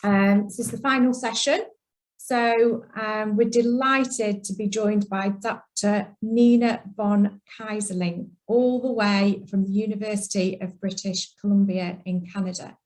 This is the final session. So we're delighted to be joined by Dr. Nina von Keyserling, all the way from the University of British Columbia in Canada.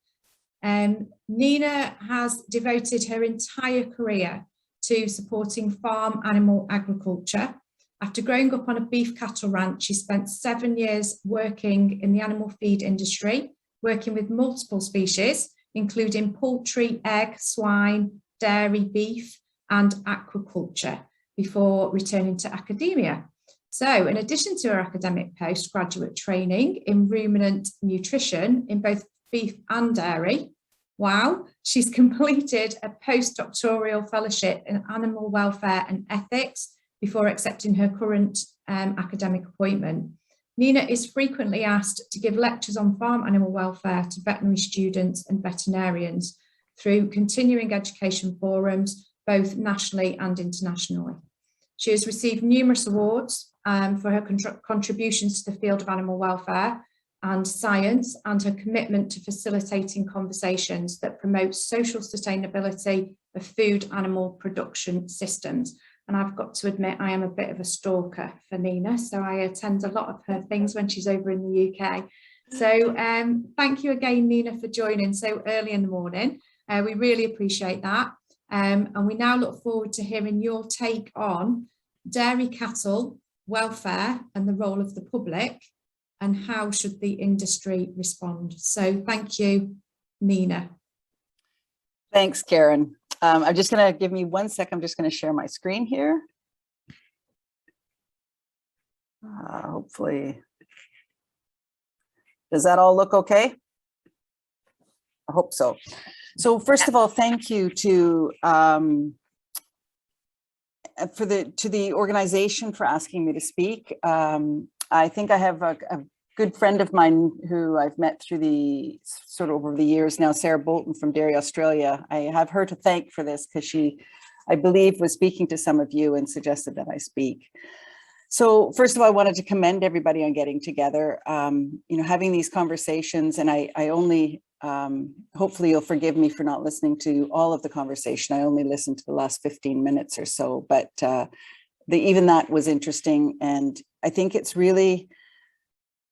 Nina has devoted her entire career to supporting farm animal agriculture. After growing up on a beef cattle ranch, she spent 7 years working in the animal feed industry, working with multiple species, including poultry, egg, swine, dairy, beef, and aquaculture, before returning to academia. So in addition to her academic postgraduate training in ruminant nutrition in both beef and dairy, wow, she's completed a postdoctoral fellowship in animal welfare and ethics before accepting her current academic appointment. Nina is frequently asked to give lectures on farm animal welfare to veterinary students and veterinarians through continuing education forums, both nationally and internationally. She has received numerous awards for her contributions to the field of animal welfare and science, and her commitment to facilitating conversations that promote social sustainability of food animal production systems. And I've got to admit, I am a bit of a stalker for Nina, so I attend a lot of her things when she's over in the UK. So thank you again, Nina, for joining so early in the morning. We really appreciate that. And we now look forward to hearing your take on dairy cattle, welfare, and the role of the public, and how should the industry respond. So thank you, Nina. Thanks, Karen. I'm just going to give me 1 second. I'm just going to share my screen here. Hopefully, does that all look okay? I hope so. So first of all, thank you to the organization for asking me to speak. I think I have a good friend of mine who I've met through the sort of over the years now, Sarah Bolton from Dairy Australia. I have her to thank for this because she, I believe, was speaking to some of you and suggested that I speak. So first of all, I wanted to commend everybody on getting together, having these conversations, and I only, hopefully you'll forgive me for not listening to all of the conversation. I only listened to the last 15 minutes or so, but even that was interesting. And I think it's really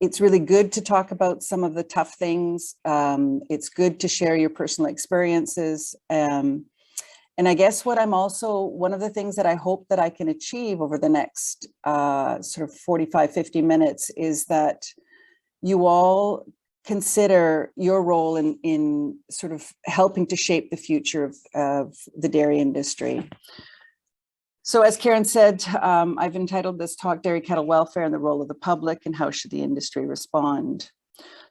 good to talk about some of the tough things. It's good to share your personal experiences. And I guess one of the things that I hope that I can achieve over the next sort of 45, 50 minutes is that you all consider your role in sort of helping to shape the future of the dairy industry. So as Karen said, I've entitled this talk, Dairy Cattle Welfare and the Role of the Public and How Should the Industry Respond?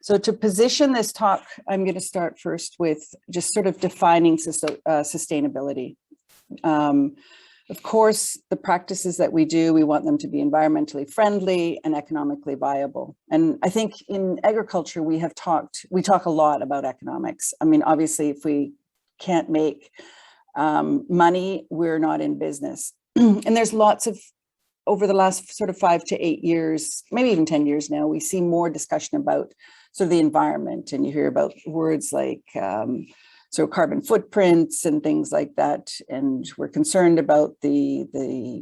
So to position this talk, I'm going to start first with just sort of defining sustainability. Of course, the practices that we do, we want them to be environmentally friendly and economically viable. And I think in agriculture, we talk a lot about economics. I mean, obviously, if we can't make money, we're not in business. And there's lots of, over the last sort of 5 to 8 years, maybe even 10 years now, we see more discussion about sort of the environment, and you hear about words like so carbon footprints and things like that. And we're concerned about the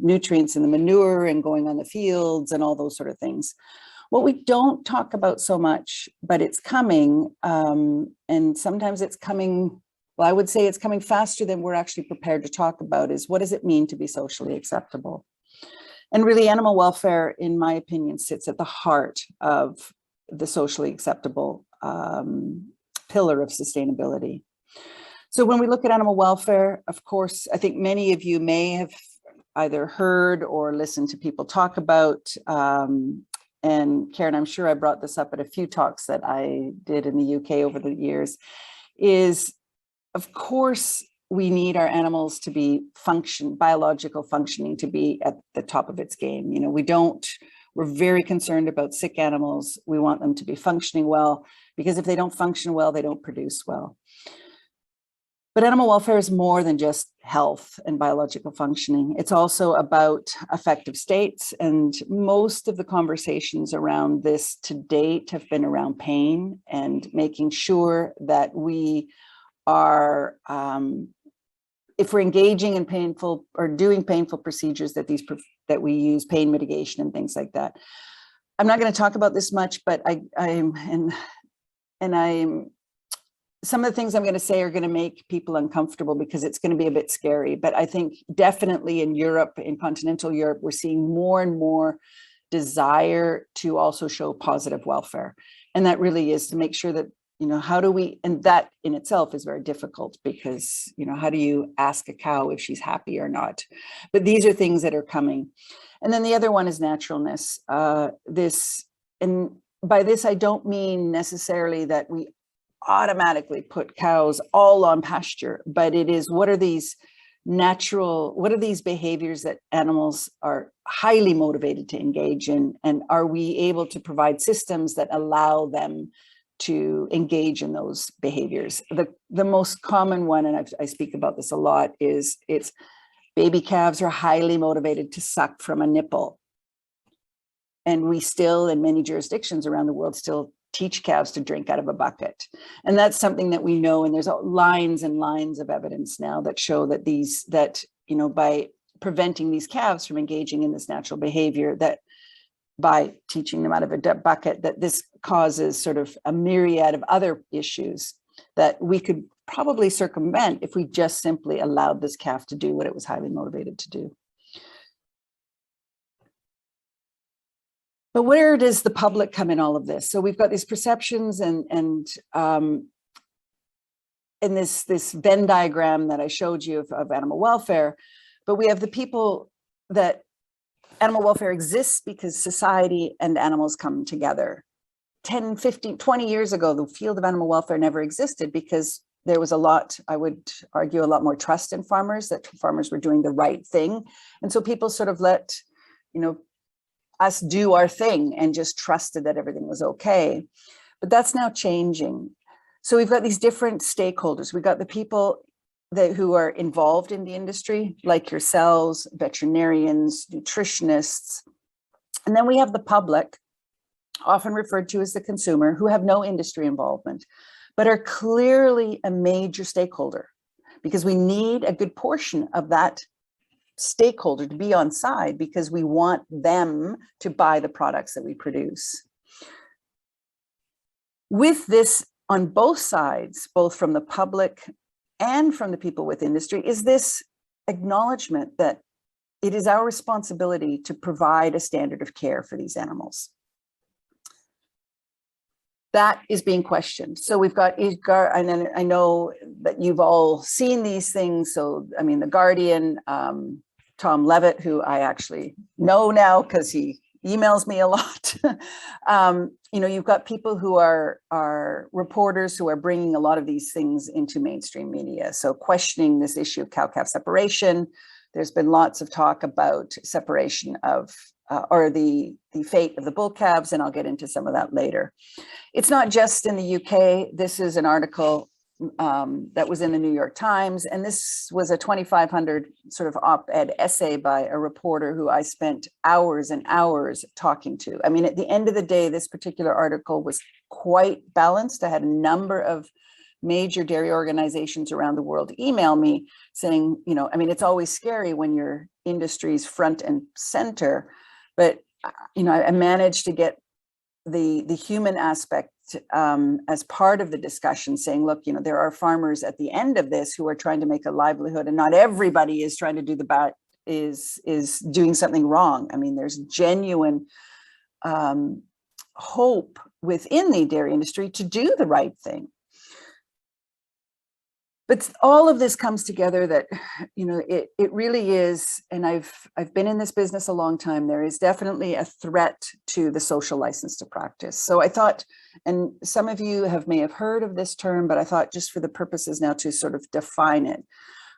nutrients in the manure and going on the fields and all those sort of things. What we don't talk about so much, but it's coming, and sometimes it's coming, well, I would say it's coming faster than we're actually prepared to talk about, is what does it mean to be socially acceptable? And really, animal welfare, in my opinion, sits at the heart of the socially acceptable pillar of sustainability. So when we look at animal welfare, of course, I think many of you may have either heard or listened to people talk about, and Karen, I'm sure I brought this up at a few talks that I did in the UK over the years, is of course, we need our animals to be biological functioning to be at the top of its game. You know, we're very concerned about sick animals. We want them to be functioning well, because if they don't function well, they don't produce well. But animal welfare is more than just health and biological functioning. It's also about affective states. And most of the conversations around this to date have been around pain and making sure that we are, if we're engaging in painful or doing painful procedures, that we use pain mitigation and things like that. I'm not going to talk about this much, but I'm some of the things I'm going to say are going to make people uncomfortable because it's going to be a bit scary. But I think definitely in Europe, in continental Europe, we're seeing more and more desire to also show positive welfare. And that really is to make sure that, you know, how do we, and that in itself is very difficult because, you know, how do you ask a cow if she's happy or not? But these are things that are coming. And then the other one is naturalness. And by this, I don't mean necessarily that we automatically put cows all on pasture, but it is, what are these behaviors that animals are highly motivated to engage in? And are we able to provide systems that allow them to engage in those behaviors? The most common one, and I speak about this a lot, is baby calves are highly motivated to suck from a nipple. And we still, in many jurisdictions around the world, still teach calves to drink out of a bucket. And that's something that we know, and there's lines and lines of evidence now that show that you know, by preventing these calves from engaging in this natural behavior, that by teaching them out of a bucket, that this causes sort of a myriad of other issues that we could probably circumvent if we just simply allowed this calf to do what it was highly motivated to do. But where does the public come in all of this? So we've got these perceptions and in this Venn diagram that I showed you of animal welfare, but we have the people that animal welfare exists because society and animals come together. 10, 15, 20 years ago, the field of animal welfare never existed because there was a lot, I would argue, a lot more trust in farmers, that farmers were doing the right thing. And so people sort of let, you know, us do our thing and just trusted that everything was okay. But that's now changing. So we've got these different stakeholders. We've got the people who are involved in the industry, like yourselves, veterinarians, nutritionists. And then we have the public, often referred to as the consumer, who have no industry involvement, but are clearly a major stakeholder, because we need a good portion of that stakeholder to be on side because we want them to buy the products that we produce. With this on both sides, both from the public and from the people with industry, is this acknowledgement that it is our responsibility to provide a standard of care for these animals. That is being questioned. So we've got IGAR, and I know that you've all seen these things. So, I mean, The Guardian, Tom Levitt, who I actually know now because he emails me a lot. You know, you've got people who are reporters who are bringing a lot of these things into mainstream media. So questioning this issue of cow-calf separation. There's been lots of talk about separation of, or the fate of the bull calves, and I'll get into some of that later. It's not just in the UK. This is an article that was in the New York Times, and this was a 2,500 sort of op-ed essay by a reporter who I spent hours and hours talking to. I mean, at the end of the day, this particular article was quite balanced. I had a number of major dairy organizations around the world email me saying, you know, I mean, it's always scary when your industry's front and center, but, you know, I managed to get the human aspect as part of the discussion, saying, look, you know, there are farmers at the end of this who are trying to make a livelihood, and not everybody is trying to do is doing something wrong. I mean, there's genuine hope within the dairy industry to do the right thing. But all of this comes together that, you know, it really is, and I've been in this business a long time, there is definitely a threat to the social license to practice. So I thought, and some of you may have heard of this term, but I thought just for the purposes now to sort of define it.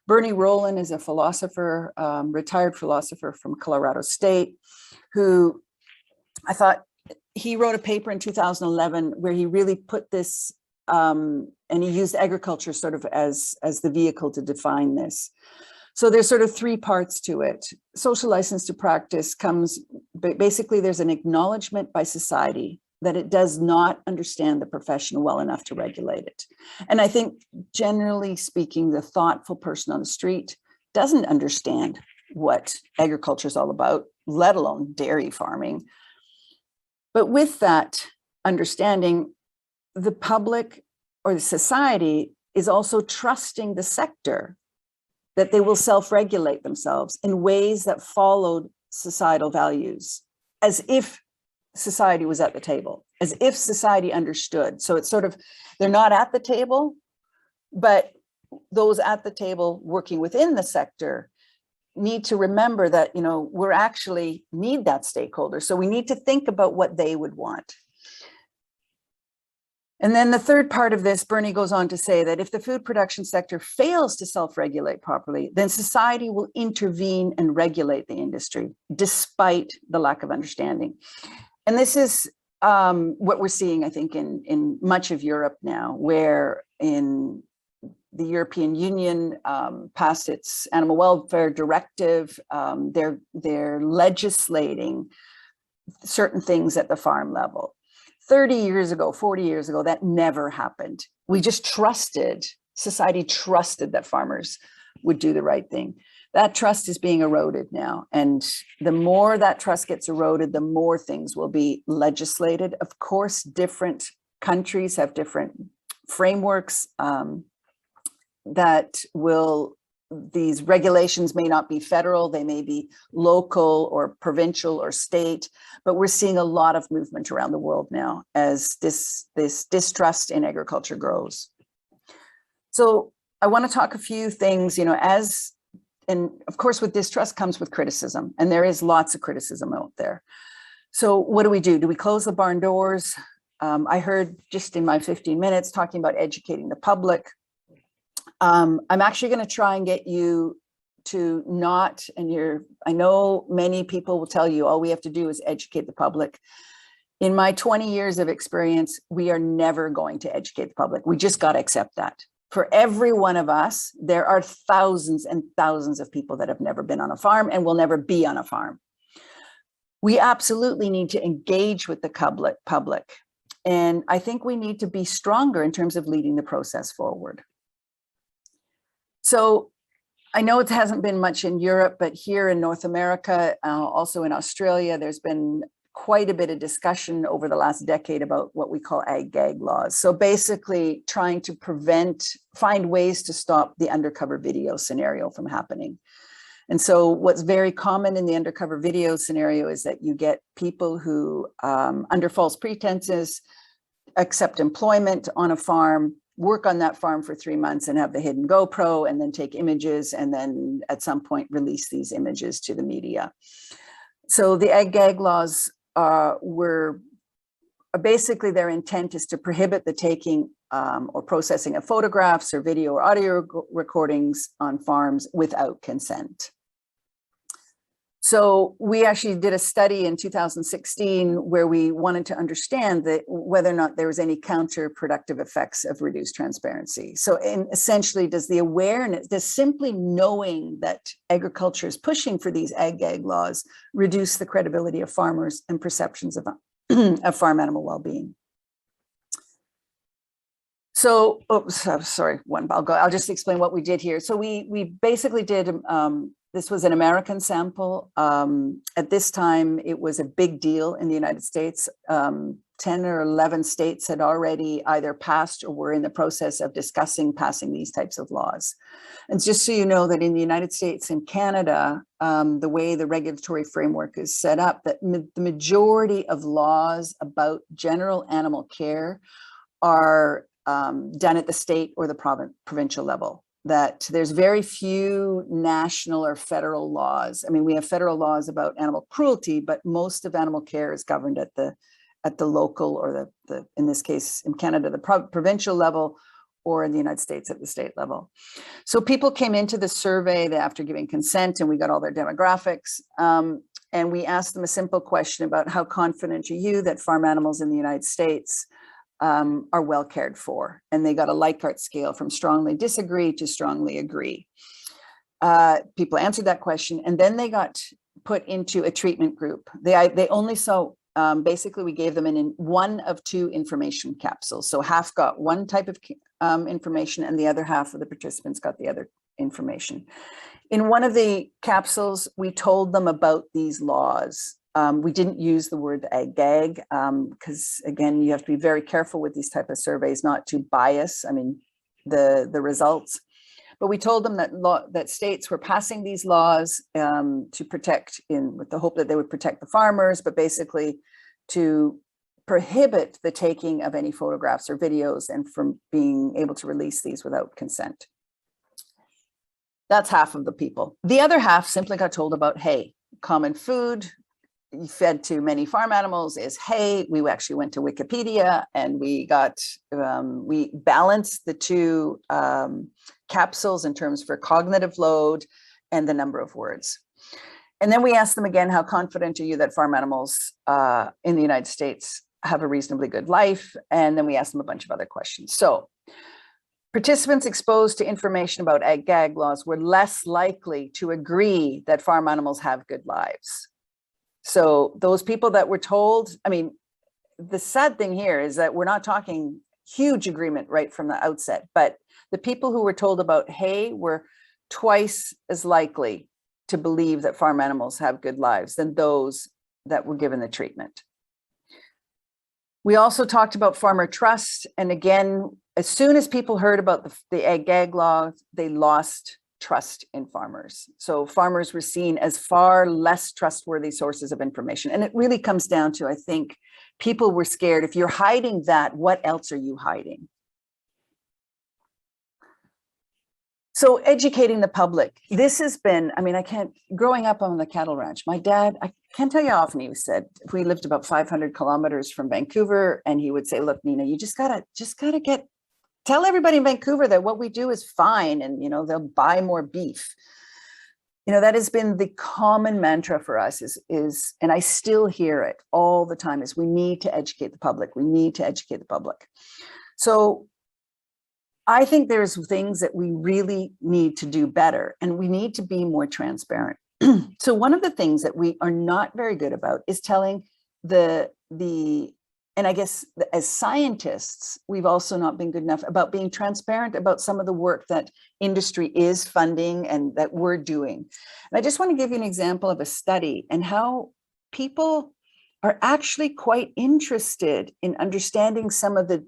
Bernie Rowland is a philosopher, retired philosopher from Colorado State, who I thought he wrote a paper in 2011 where he really put this, and he used agriculture sort of as the vehicle to define this. So there's sort of three parts to it. Social license to practice comes, basically there's an acknowledgement by society that it does not understand the profession well enough to regulate it. And I think, generally speaking, the thoughtful person on the street doesn't understand what agriculture is all about, let alone dairy farming. But with that understanding, the public or the society is also trusting the sector that they will self-regulate themselves in ways that followed societal values, as if society was at the table, as if society understood. So it's sort of, they're not at the table, but those at the table working within the sector need to remember that, you know, we're actually need that stakeholder. So we need to think about what they would want. And then the third part of this, Bernie goes on to say that if the food production sector fails to self-regulate properly, then society will intervene and regulate the industry, despite the lack of understanding. And this is what we're seeing, I think, in much of Europe now, where in the European Union passed its animal welfare directive, they're legislating certain things at the farm level. 30 years ago, 40 years ago, that never happened. We just trusted, society trusted that farmers would do the right thing. That trust is being eroded now. And the more that trust gets eroded, the more things will be legislated. Of course, different countries have different frameworks that will, these regulations may not be federal, they may be local or provincial or state, but we're seeing a lot of movement around the world now as this distrust in agriculture grows. So I want to talk a few things, you know, and of course with distrust comes with criticism, and there is lots of criticism out there. So what do? Do we close the barn doors? I heard just in my 15 minutes talking about educating the public. I'm actually going to try and get you to not, and I know many people will tell you all we have to do is educate the public. In my 20 years of experience, we are never going to educate the public. We just got to accept that. For every one of us, there are thousands and thousands of people that have never been on a farm and will never be on a farm. We absolutely need to engage with the public. And I think we need to be stronger in terms of leading the process forward. So I know it hasn't been much in Europe, but here in North America, also in Australia, there's been quite a bit of discussion over the last decade about what we call ag-gag laws. So basically trying to find ways to stop the undercover video scenario from happening. And so what's very common in the undercover video scenario is that you get people who, under false pretenses, accept employment on a farm, work on that farm for 3 months and have the hidden GoPro, and then take images, and then at some point release these images to the media. So the ag-gag laws were basically, their intent is to prohibit the taking or processing of photographs or video or audio recordings on farms without consent. So we actually did a study in 2016 where we wanted to understand that whether or not there was any counterproductive effects of reduced transparency. So essentially, does the awareness, does simply knowing that agriculture is pushing for these ag-gag laws reduce the credibility of farmers and perceptions of farm animal well-being? So, sorry, I'll just explain what we did here. So we basically did, this was an American sample. At this time, it was a big deal in the United States. 10 or 11 states had already either passed or were in the process of discussing passing these types of laws. And just so you know that in the United States and Canada, the way the regulatory framework is set up, that the majority of laws about general animal care are done at the state or the provincial level. That there's very few national or federal laws. I mean, we have federal laws about animal cruelty, but most of animal care is governed at the local, or the in this case in Canada, the provincial level, or in the United States at the state level. So people came into the survey after giving consent, and we got all their demographics. And we asked them a simple question about how confident are you that farm animals in the United States are well cared for, and they got a Likert scale from strongly disagree to strongly agree. People answered that question, and then they got put into a treatment group. They only saw basically we gave them in one of two information capsules. So half got one type of information and the other half of the participants got the other information. In one of the capsules, we told them about these laws. We didn't use the word ag-gag because again, you have to be very careful with these type of surveys not to bias, the results. But we told them that states were passing these laws to protect with the hope that they would protect the farmers, but basically to prohibit the taking of any photographs or videos and from being able to release these without consent. That's half of the people. The other half simply got told about hay. Common food fed to many farm animals is hay. We actually went to Wikipedia and we balanced the two capsules in terms for cognitive load and the number of words. And then we asked them again, how confident are you that farm animals in the United States have a reasonably good life? And then we asked them a bunch of other questions. So participants exposed to information about ag-gag laws were less likely to agree that farm animals have good lives. So those people that were told, the sad thing here is that we're not talking huge agreement right from the outset, but the people who were told about hay were twice as likely to believe that farm animals have good lives than those that were given the treatment. We also talked about farmer trust. And again, as soon as people heard about the ag-gag law, they lost trust in farmers. So farmers were seen as far less trustworthy sources of information. And it really comes down to, I think, people were scared. If you're hiding that, what else are you hiding? So educating the public. This has been, growing up on the cattle ranch, my dad, I can't tell you how often he said, if we lived about 500 kilometers from Vancouver, and he would say, look, Nina, you just gotta tell everybody in Vancouver that what we do is fine and, they'll buy more beef. That has been the common mantra for us is, and I still hear it all the time, is we need to educate the public. We need to educate the public. So I think there's things that we really need to do better and we need to be more transparent. So one of the things that we are not very good about is telling and I guess as scientists, we've also not been good enough about being transparent about some of the work that industry is funding and that we're doing. And I just want to give you an example of a study and how people are actually quite interested in understanding some of the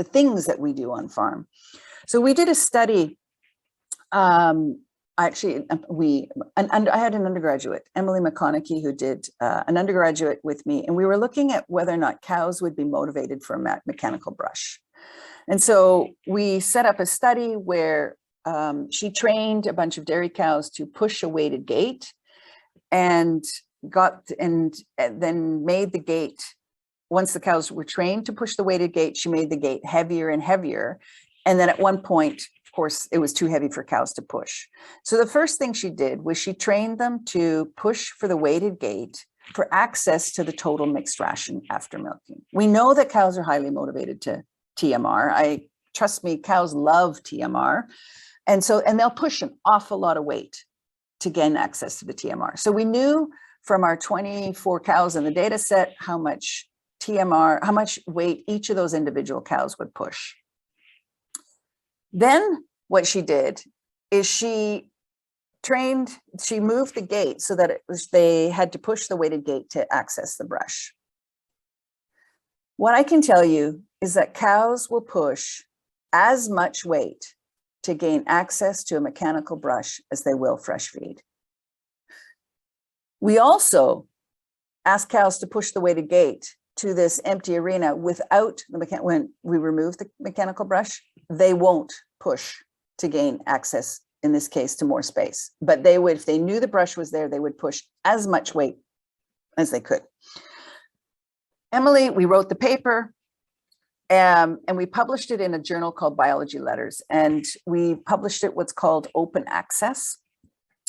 things that we do on farm. So we did a study. I had an undergraduate, Emily McConaughey, who did an undergraduate with me, and we were looking at whether or not cows would be motivated for a mechanical brush. And so we set up a study where she trained a bunch of dairy cows to push a weighted gate and then made the gate. Once the cows were trained to push the weighted gate, she made the gate heavier and heavier. And then at one point, of course, it was too heavy for cows to push. So the first thing she did was she trained them to push for the weighted gate for access to the total mixed ration after milking. We know that cows are highly motivated to TMR. Trust me, cows love TMR. And they'll push an awful lot of weight to gain access to the TMR. So we knew from our 24 cows in the data set how much weight each of those individual cows would push. Then what she did is she moved the gate so that they had to push the weighted gate to access the brush. What I can tell you is that cows will push as much weight to gain access to a mechanical brush as they will fresh feed. We also ask cows to push the weighted gate to this empty arena without when we remove the mechanical brush, they won't push to gain access, in this case, to more space. But they would, if they knew the brush was there, they would push as much weight as they could. Emily, we wrote the paper and we published it in a journal called Biology Letters. And we published it what's called open access,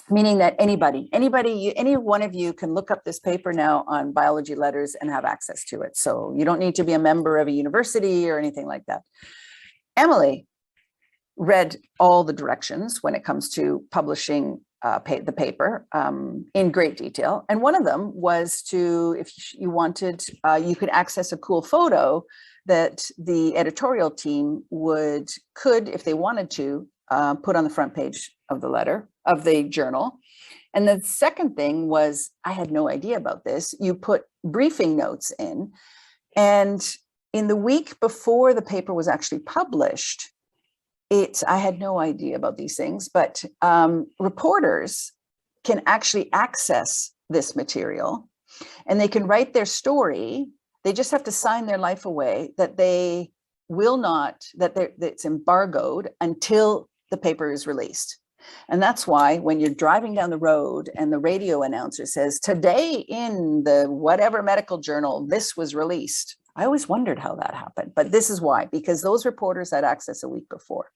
meaning that any one of you can look up this paper now on Biology Letters and have access to it. So you don't need to be a member of a university or anything like that. Emily read all the directions when it comes to publishing the paper in great detail. And one of them was to, if you wanted, you could access a cool photo that the editorial team could, if they wanted to, put on the front page of the journal. And the second thing was, I had no idea about this. You put briefing notes in, and in the week before the paper was actually published, I had no idea about these things, but reporters can actually access this material and they can write their story. They just have to sign their life away that they will not, that it's embargoed until the paper is released. And that's why when you're driving down the road and the radio announcer says, today in the whatever medical journal, this was released. I always wondered how that happened, but this is why, because those reporters had access a week before.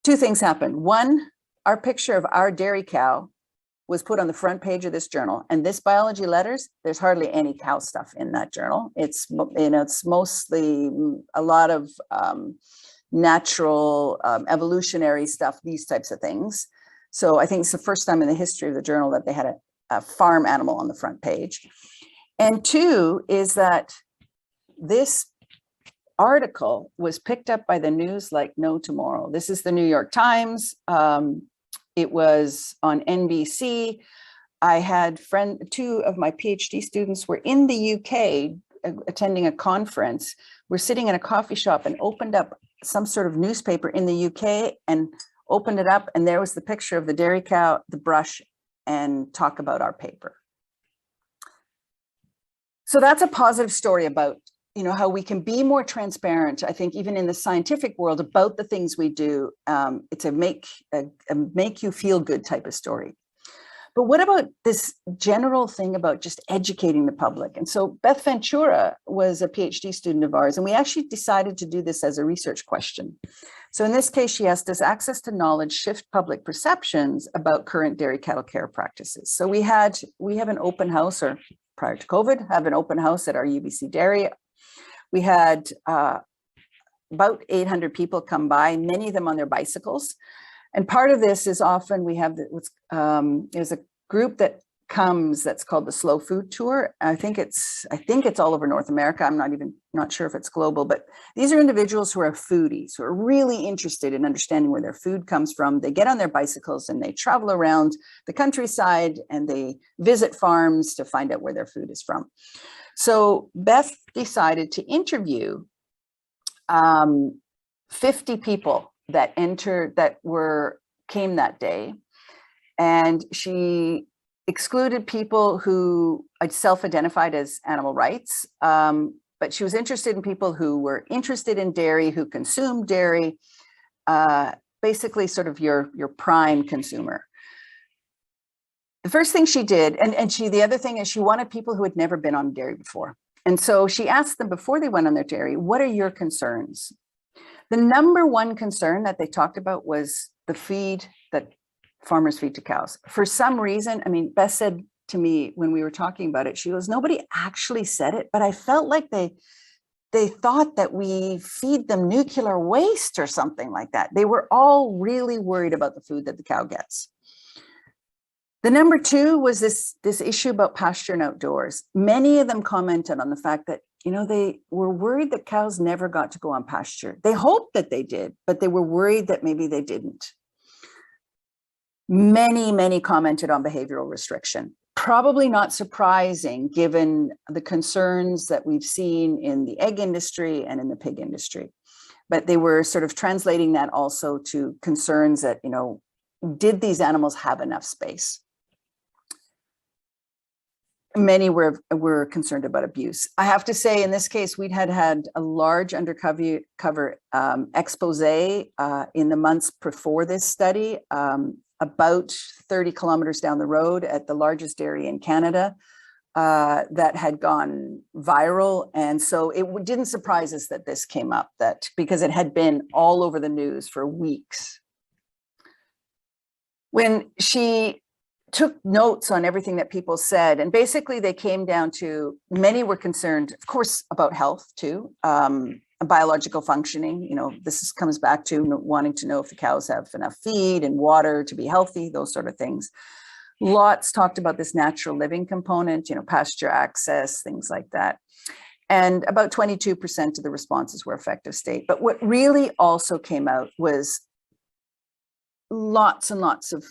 Two things happened. One, our picture of our dairy cow was put on the front page of this journal, and this Biology Letters, there's hardly any cow stuff in that journal. It's, it's mostly a lot of natural evolutionary stuff, these types of things. So I think it's the first time in the history of the journal that they had a farm animal on the front page. And two is that this article was picked up by the news like no tomorrow. This is the New York Times. It was on NBC. I had two of my PhD students were in the UK attending a conference. We're sitting in a coffee shop and opened up some sort of newspaper in the UK and opened it up, and there was the picture of the dairy cow, the brush, and talk about our paper. So that's a positive story about, how we can be more transparent, I think, even in the scientific world, about the things we do. It's a make you feel good type of story. But what about this general thing about just educating the public? And so Beth Ventura was a PhD student of ours, and we actually decided to do this as a research question. So in this case, she asked, does access to knowledge shift public perceptions about current dairy cattle care practices? So we have an open house, or prior to COVID, have an open house at our UBC dairy. We had about 800 people come by, many of them on their bicycles. And part of this is often we have there's a group that comes that's called the Slow Food Tour. I think it's all over North America. I'm not sure if it's global, but these are individuals who are foodies, who are really interested in understanding where their food comes from. They get on their bicycles and they travel around the countryside and they visit farms to find out where their food is from. So Beth decided to interview 50 people that came that day, and she excluded people who self-identified as animal rights, but she was interested in people who were interested in dairy, who consumed dairy, basically sort of your prime consumer. The first thing she did, the other thing is she wanted people who had never been on dairy before. And so she asked them before they went on their dairy, what are your concerns? The number one concern that they talked about was the feed that farmers feed to cows. For some reason, Beth said to me when we were talking about it, she goes, nobody actually said it, but I felt like they thought that we feed them nuclear waste or something like that. They were all really worried about the food that the cow gets. The number two was this issue about pasture and outdoors. Many of them commented on the fact that, they were worried that cows never got to go on pasture. They hoped that they did, but they were worried that maybe they didn't. Many commented on behavioral restriction. Probably not surprising given the concerns that we've seen in the egg industry and in the pig industry. But they were sort of translating that also to concerns that, did these animals have enough space? Many were concerned about abuse. I have to say, in this case, we'd had a large undercover expose in the months before this study, about 30 kilometers down the road at the largest dairy in Canada, that had gone viral. And so it didn't surprise us that this came up, because it had been all over the news for weeks. When she took notes on everything that people said, and basically they came down to, many were concerned, of course, about health too, biological functioning. Comes back to wanting to know if the cows have enough feed and water to be healthy, those sort of things. Lots talked about this natural living component, pasture access, things like that. And about 22% of the responses were effective state. But what really also came out was lots and lots of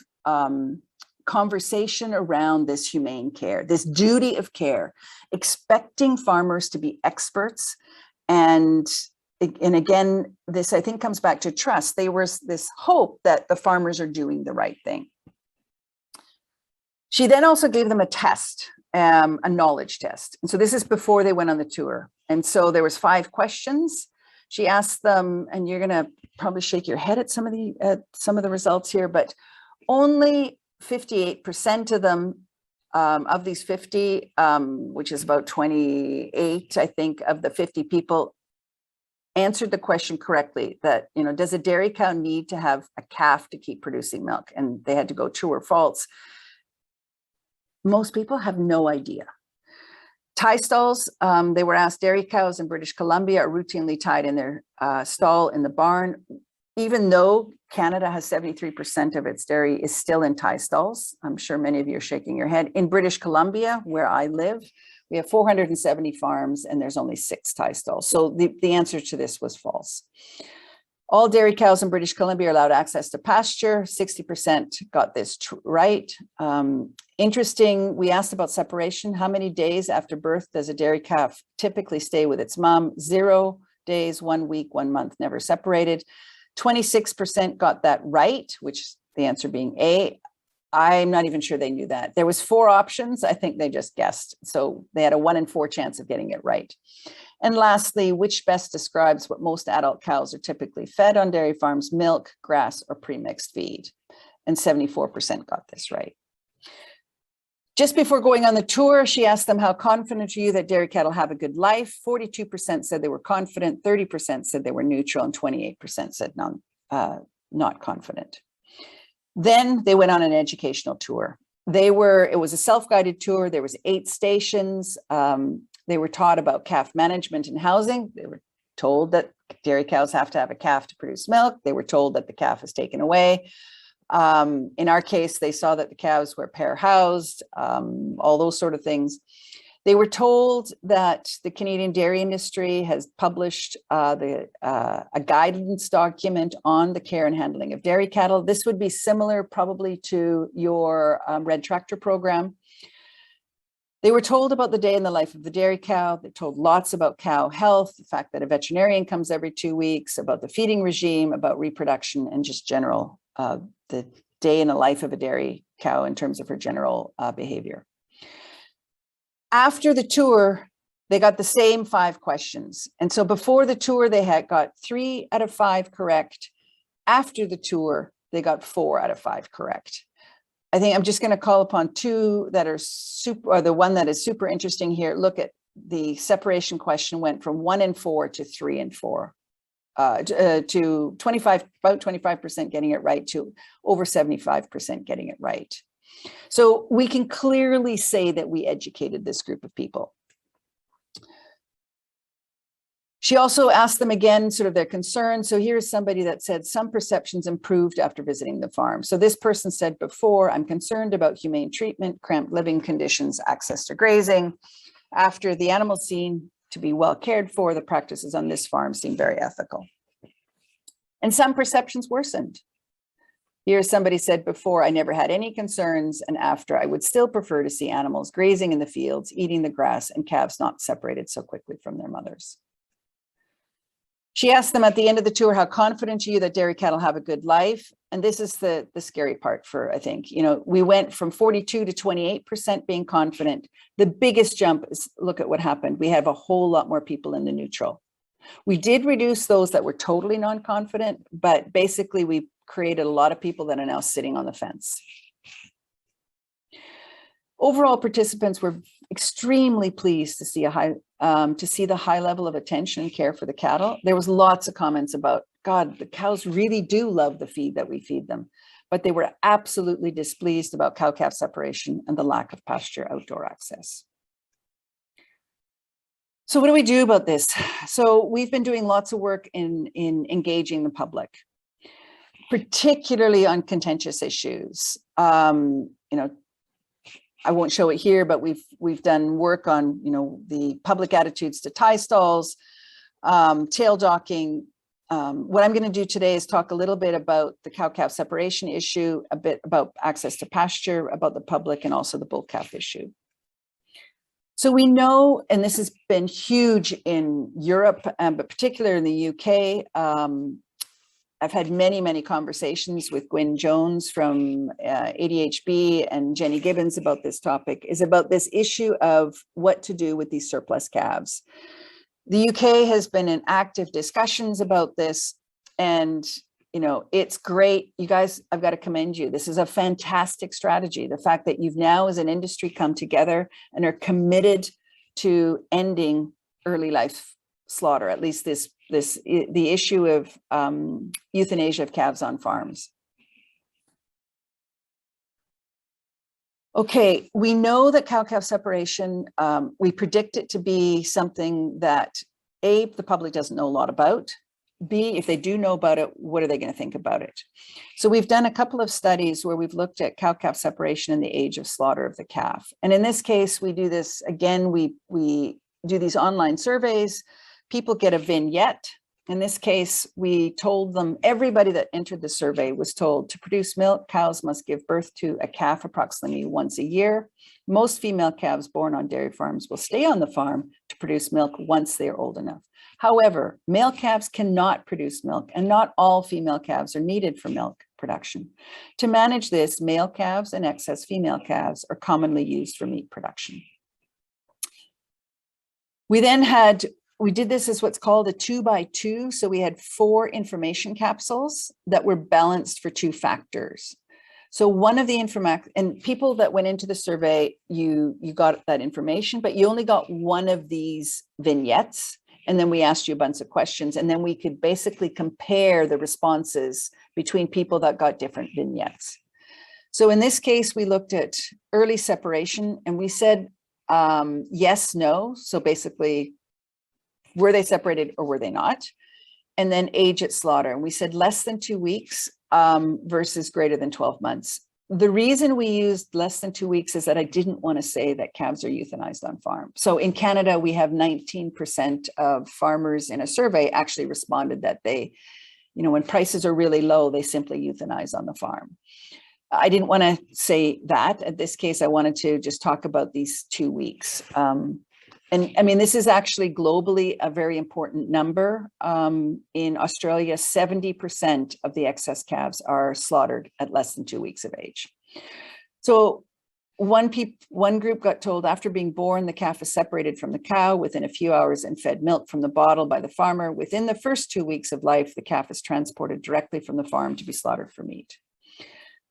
conversation around this humane care, this duty of care, expecting farmers to be experts. And again, this, I think, comes back to trust. There was this hope that the farmers are doing the right thing. She then also gave them a test, a knowledge test. And so this is before they went on the tour. And so there was 5 questions. She asked them, and you're going to probably shake your head at some of the results here, but only 58% of them, of these 50, which is about 28, I think, of the 50 people, answered the question correctly, that, does a dairy cow need to have a calf to keep producing milk? And they had to go true or false. Most people have no idea. Tie stalls, they were asked, dairy cows in British Columbia are routinely tied in their stall in the barn, even though Canada has 73% of its dairy is still in tie stalls. I'm sure many of you are shaking your head. In British Columbia, where I live, we have 470 farms and there's only 6 tie stalls. So the answer to this was false. All dairy cows in British Columbia are allowed access to pasture. 60% got this right. Interesting, we asked about separation. How many days after birth does a dairy calf typically stay with its mom? 0 days, 1 week, 1 month, never separated. 26% got that right, which the answer being A. I'm not even sure they knew that. There was 4 options. I think they just guessed. So they had a 1 in 4 chance of getting it right. And lastly, which best describes what most adult cows are typically fed on dairy farms: milk, grass, or premixed feed? And 74% got this right. Just before going on the tour, she asked them, how confident are you that dairy cattle have a good life? 42% said they were confident, 30% said they were neutral, and 28% said not confident. Then they went on an educational tour. It was a self-guided tour. There was 8 stations. They were taught about calf management and housing. They were told that dairy cows have to have a calf to produce milk. They were told that the calf is taken away. In our case, they saw that the cows were pair housed, all those sort of things. They were told that the Canadian dairy industry has published a guidance document on the care and handling of dairy cattle. This would be similar probably to your Red Tractor program. They were told about the day in the life of the dairy cow. They told lots about cow health, the fact that a veterinarian comes every 2 weeks, about the feeding regime, about reproduction, and just general, the day in the life of a dairy cow in terms of her general behavior. After the tour, they got the same 5 questions. And so before the tour, they had got 3 out of 5 correct. After the tour, they got 4 out of 5 correct. I think I'm just going to call upon 2 that are the one that is super interesting here. Look at the separation question went from 1 in 4 to 3 in 4, to 25, about 25% getting it right to over 75% getting it right. So we can clearly say that we educated this group of people. She also asked them again, sort of their concerns. So here's somebody that said some perceptions improved after visiting the farm. So this person said before, I'm concerned about humane treatment, cramped living conditions, access to grazing. After the animals seem to be well cared for, the practices on this farm seem very ethical. And some perceptions worsened. Here somebody said before, I never had any concerns, and after, I would still prefer to see animals grazing in the fields, eating the grass, and calves not separated so quickly from their mothers. She asked them at the end of the tour, how confident are you that dairy cattle have a good life? And this is the scary part for, I think, we went from 42 to 28% being confident. The biggest jump is, look at what happened. We have a whole lot more people in the neutral. We did reduce those that were totally non-confident, but basically we created a lot of people that are now sitting on the fence. Overall, participants were extremely pleased to see the high level of attention and care for the cattle. There was lots of comments about, God, the cows really do love the feed that we feed them, but they were absolutely displeased about cow-calf separation and the lack of pasture outdoor access. So what do we do about this? So we've been doing lots of work in engaging the public, particularly on contentious issues. You know, I won't show it here, but we've done work on, you know, the public attitudes to tie stalls, tail docking. What I'm going to do today is talk a little bit about the cow-calf separation issue, a bit about access to pasture, about the public, and also the bull-calf issue. So we know, and this has been huge in Europe, but particularly in the UK. I've had many conversations with Gwyn Jones from ADHB and Jenny Gibbons about this topic, is about this issue of what to do with these surplus calves. The UK has been in active discussions about this, and you know, it's great. You guys, I've got to commend you. This is a fantastic strategy. The fact that you've now as an industry come together and are committed to ending early life slaughter, at least the issue of euthanasia of calves on farms. Okay, we know that cow-calf separation, we predict it to be something that A, the public doesn't know a lot about. B, if they do know about it, what are they going to think about it? So we've done a couple of studies where we've looked at cow-calf separation and the age of slaughter of the calf. And in this case, we do this, again, we do these online surveys. People get a vignette. In this case, we told them, everybody that entered the survey was told to produce milk, cows must give birth to a calf approximately once a year. Most female calves born on dairy farms will stay on the farm to produce milk once they are old enough. However, male calves cannot produce milk, and not all female calves are needed for milk production. To manage this, male calves and excess female calves are commonly used for meat production. We did this as what's called a 2x2. So we had 4 information capsules that were balanced for 2 factors. So one of the and people that went into the survey, you got that information, but you only got one of these vignettes. And then we asked you a bunch of questions, and then we could basically compare the responses between people that got different vignettes. So in this case, we looked at early separation, and we said yes, no. So basically, were they separated or were they not? And then age at slaughter. And we said less than 2 weeks versus greater than 12 months. The reason we used less than 2 weeks is that I didn't want to say that calves are euthanized on farm. So in Canada, we have 19% of farmers in a survey actually responded that they, you know, when prices are really low, they simply euthanize on the farm. I didn't want to say that. In this case, I wanted to just talk about these 2 weeks. And I mean, this is actually globally a very important number. In Australia, 70% of the excess calves are slaughtered at less than 2 weeks of age. So one group got told after being born, the calf is separated from the cow within a few hours and fed milk from the bottle by the farmer. Within the first 2 weeks of life, the calf is transported directly from the farm to be slaughtered for meat.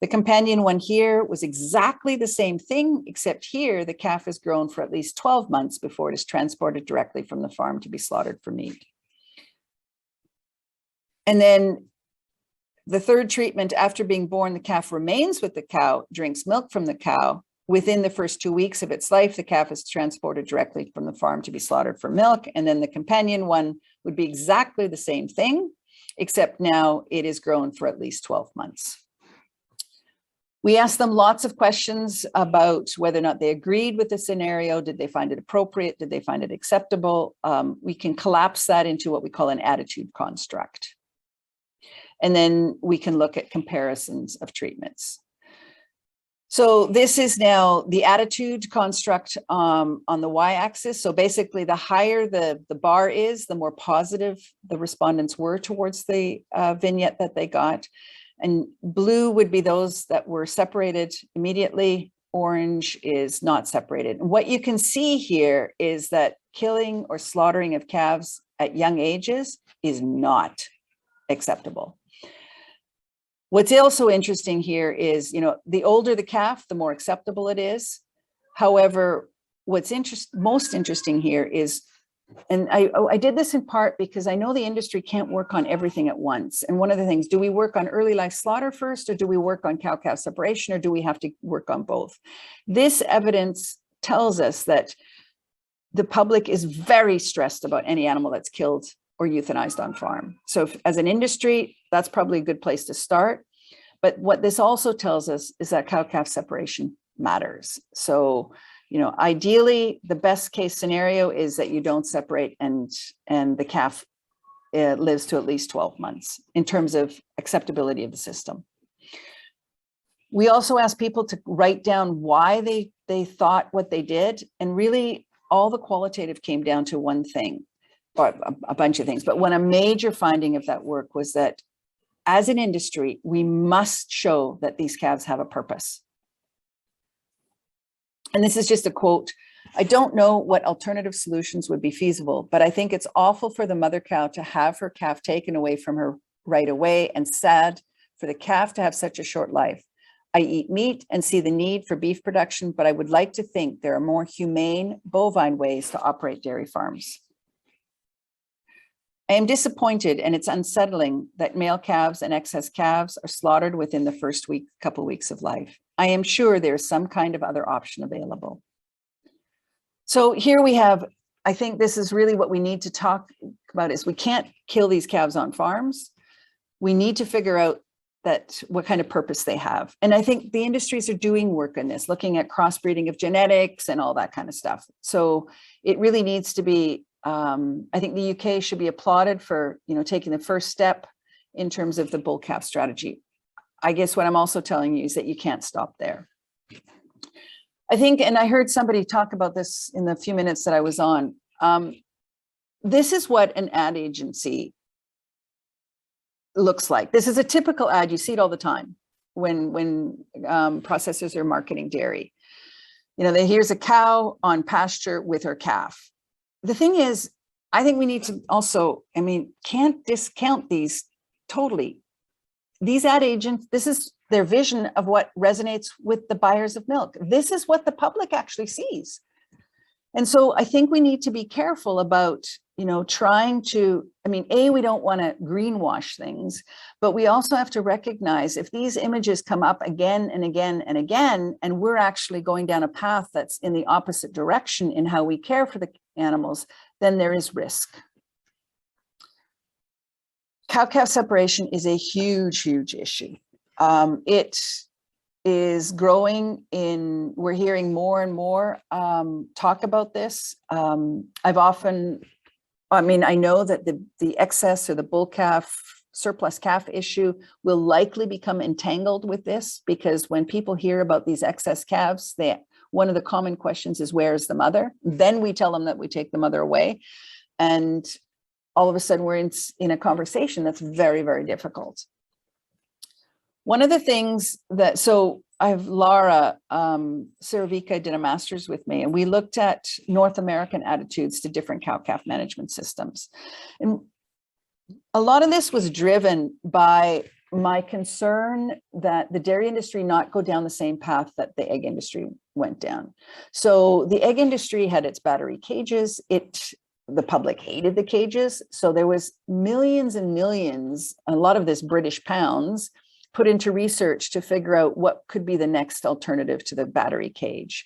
The companion one here was exactly the same thing, except here the calf is grown for at least 12 months before it is transported directly from the farm to be slaughtered for meat. And then the third treatment, after being born, the calf remains with the cow, drinks milk from the cow. Within the first 2 weeks of its life, the calf is transported directly from the farm to be slaughtered for milk. And then the companion one would be exactly the same thing, except now it is grown for at least 12 months. We asked them lots of questions about whether or not they agreed with the scenario. Did they find it appropriate? Did they find it acceptable? We can collapse that into what we call an attitude construct. And then we can look at comparisons of treatments. So this is now the attitude construct on the y-axis. So basically, the higher the bar is, the more positive the respondents were towards the vignette that they got. And blue would be those that were separated immediately. Orange is not separated. And what you can see here is that killing or slaughtering of calves at young ages is not acceptable. What's also interesting here is, you know, the older the calf, the more acceptable it is. However, what's most interesting here is, and I did this in part because I know the industry can't work on everything at once. And one of the things, do we work on early life slaughter first, or do we work on cow-calf separation, or do we have to work on both? This evidence tells us that the public is very stressed about any animal that's killed or euthanized on farm. So as an industry, that's probably a good place to start. But what this also tells us is that cow-calf separation matters. So, ideally, the best case scenario is that you don't separate and the calf lives to at least 12 months in terms of acceptability of the system. We also asked people to write down why they thought what they did, and really all the qualitative came down to one thing, or a bunch of things. But one a major finding of that work was that as an industry, we must show that these calves have a purpose. And this is just a quote. I don't know what alternative solutions would be feasible, but I think it's awful for the mother cow to have her calf taken away from her right away, and sad for the calf to have such a short life. I eat meat and see the need for beef production, but I would like to think there are more humane bovine ways to operate dairy farms. I am disappointed, and it's unsettling that male calves and excess calves are slaughtered within the first couple weeks of life. I am sure there's some kind of other option available. So here we have, I think this is really what we need to talk about, is we can't kill these calves on farms. We need to figure out what kind of purpose they have. And I think the industries are doing work on this, looking at crossbreeding of genetics and all that kind of stuff. So it really needs to be, I think the UK should be applauded for, taking the first step in terms of the bull calf strategy. I guess what I'm also telling you is that you can't stop there. I think, and I heard somebody talk about this in the few minutes that I was on, this is what an ad agency looks like. This is a typical ad. You see it all the time when processors are marketing dairy. Here's a cow on pasture with her calf. The thing is, I think we need to also, can't discount these totally. These ad agents, this is their vision of what resonates with the buyers of milk. This is what the public actually sees. And so I think we need to be careful about, trying to, we don't want to greenwash things, but we also have to recognize if these images come up again and again and again, and we're actually going down a path that's in the opposite direction in how we care for the animals, then there is risk. Cow-calf separation is a huge, huge issue. It is growing we're hearing more and more talk about this. I know that the excess or the bull calf, surplus calf issue will likely become entangled with this, because when people hear about these excess calves, one of the common questions is, where is the mother? Then we tell them that we take the mother away. And all of a sudden we're in a conversation that's very, very difficult. One of the things so I have Lara Saravica did a master's with me, and we looked at North American attitudes to different cow-calf management systems. And a lot of this was driven by my concern that the dairy industry not go down the same path that the egg industry went down. So the egg industry had its battery cages. The public hated the cages. So there was millions and millions, a lot of this British pounds, put into research to figure out what could be the next alternative to the battery cage.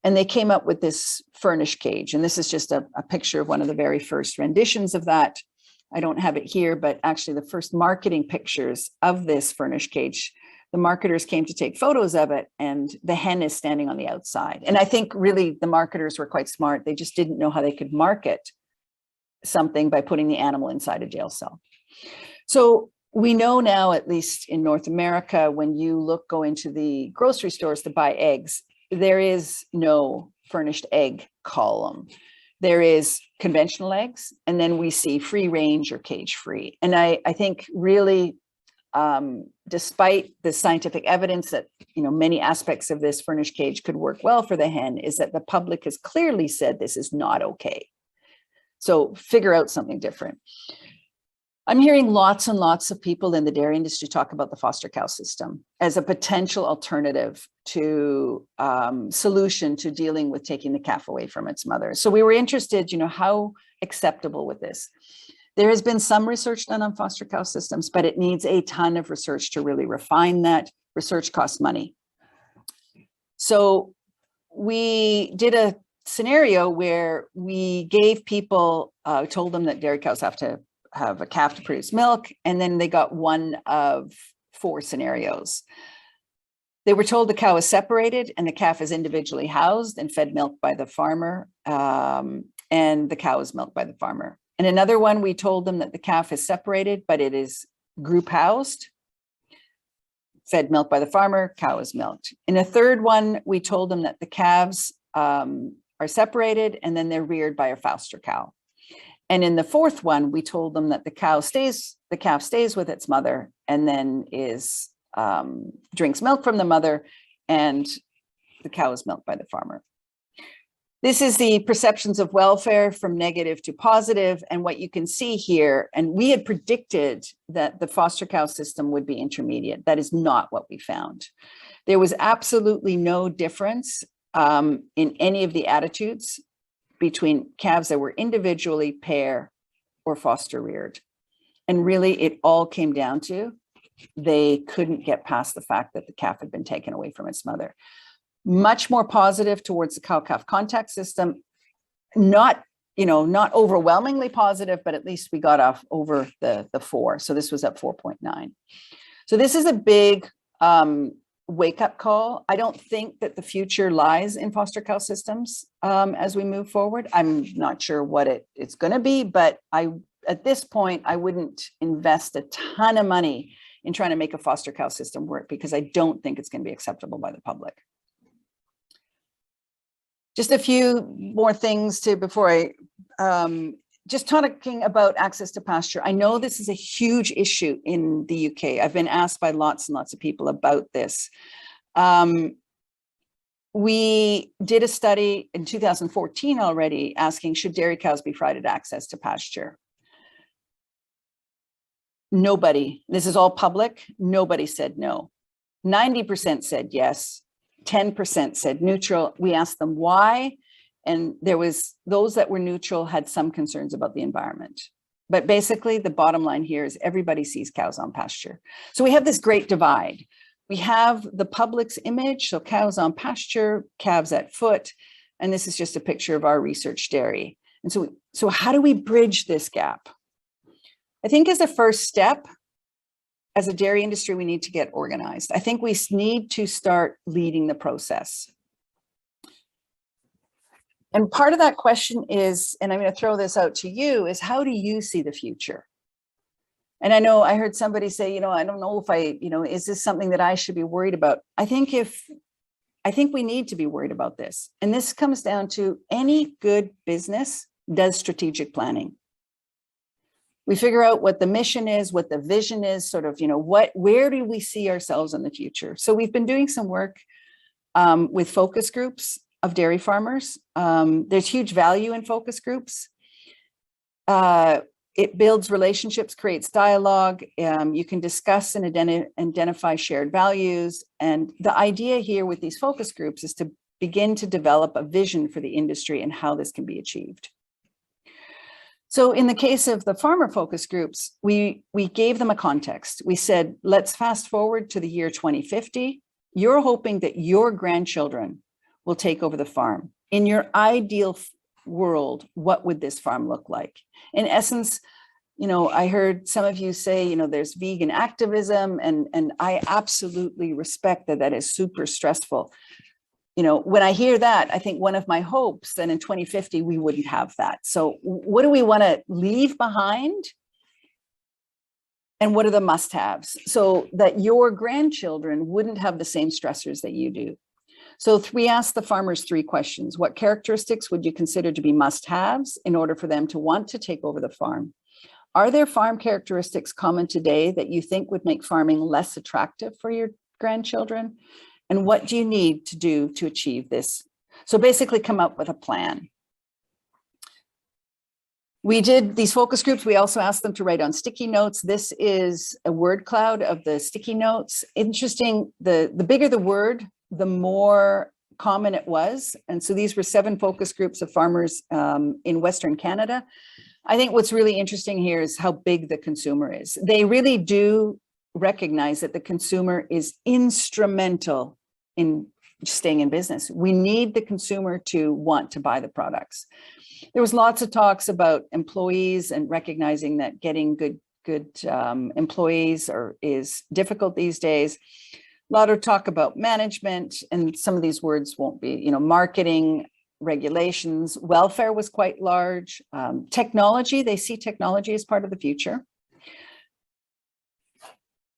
And they came up with this furnish cage. And this is just a picture of one of the very first renditions of that. I don't have it here, but actually the first marketing pictures of this furnish cage, the marketers came to take photos of it, and the hen is standing on the outside. And I think really the marketers were quite smart. They just didn't know how they could market something by putting the animal inside a jail cell. So we know now, at least in North America, when you go into the grocery stores to buy eggs, there is no furnished egg column. There is conventional eggs, and then we see free range or cage free. And I think really, despite the scientific evidence that, many aspects of this furnished cage could work well for the hen, is that the public has clearly said this is not okay. So figure out something different. I'm hearing lots and lots of people in the dairy industry talk about the foster cow system as a potential alternative to solution to dealing with taking the calf away from its mother. So we were interested, how acceptable with this. There has been some research done on foster cow systems, but it needs a ton of research to really refine that. Research costs money. So we did a scenario where we gave people, told them that dairy cows have to have a calf to produce milk, and then they got one of 4 scenarios. They were told the cow is separated and the calf is individually housed and fed milk by the farmer, and the cow is milked by the farmer. In another one, we told them that the calf is separated, but it is group housed, fed milk by the farmer, cow is milked. In a third one, we told them that the calves are separated and then they're reared by a foster cow. And in the fourth one, we told them that the calf stays with its mother and then is drinks milk from the mother, and the cow is milked by the farmer. This is the perceptions of welfare from negative to positive. And what you can see here, and we had predicted that the foster cow system would be intermediate. That is not what we found. There was absolutely no difference in any of the attitudes between calves that were individually pair or foster reared. And really it all came down to they couldn't get past the fact that the calf had been taken away from its mother. Much more positive towards the cow-calf contact system, not overwhelmingly positive, but at least we got off over the 4. So this was at 4.9. So this is a big wake-up call. I don't think that the future lies in foster cow systems as we move forward. I'm not sure what it's going to be, but at this point, I wouldn't invest a ton of money in trying to make a foster cow system work, because I don't think it's going to be acceptable by the public. Just a few more things before I, just talking about access to pasture. I know this is a huge issue in the UK. I've been asked by lots and lots of people about this. We did a study in 2014 already asking, should dairy cows be provided access to pasture? Nobody, this is all public, nobody said no. 90% said yes, 10% said neutral. We asked them why, and there was those that were neutral had some concerns about the environment. But basically the bottom line here is everybody sees cows on pasture. So we have this great divide. We have the public's image, so cows on pasture, calves at foot, and this is just a picture of our research dairy. And so how do we bridge this gap? I think as a first step, as a dairy industry, we need to get organized. I think we need to start leading the process. And part of that question is, and I'm going to throw this out to you, is how do you see the future? And I know I heard somebody say, I don't know if is this something that I should be worried about? I think we need to be worried about this. And this comes down to any good business does strategic planning. We figure out what the mission is, what the vision is, sort of, where do we see ourselves in the future? So we've been doing some work with focus groups of dairy farmers. There's huge value in focus groups. It builds relationships, creates dialogue. You can discuss and identify shared values. And the idea here with these focus groups is to begin to develop a vision for the industry and how this can be achieved. So in the case of the farmer focus groups, we gave them a context. We said, let's fast forward to the year 2050. You're hoping that your grandchildren will take over the farm. In your ideal world, what would this farm look like? In essence, I heard some of you say, there's vegan activism, and I absolutely respect that is super stressful. When I hear that, I think one of my hopes that in 2050, we wouldn't have that. So what do we want to leave behind? And what are the must-haves so that your grandchildren wouldn't have the same stressors that you do? So we asked the farmers 3 questions. What characteristics would you consider to be must-haves in order for them to want to take over the farm? Are there farm characteristics common today that you think would make farming less attractive for your grandchildren? And what do you need to do to achieve this? So basically come up with a plan. We did these focus groups. We also asked them to write on sticky notes. This is a word cloud of the sticky notes. Interesting, the bigger the word, the more common it was. And so these were 7 focus groups of farmers in Western Canada. I think what's really interesting here is how big the consumer is. They really do recognize that the consumer is instrumental in staying in business. We need the consumer to want to buy the products. There was lots of talks about employees and recognizing that getting good employees is difficult these days. A lot of talk about management, and some of these words won't be, marketing, regulations, welfare was quite large. Technology, they see technology as part of the future.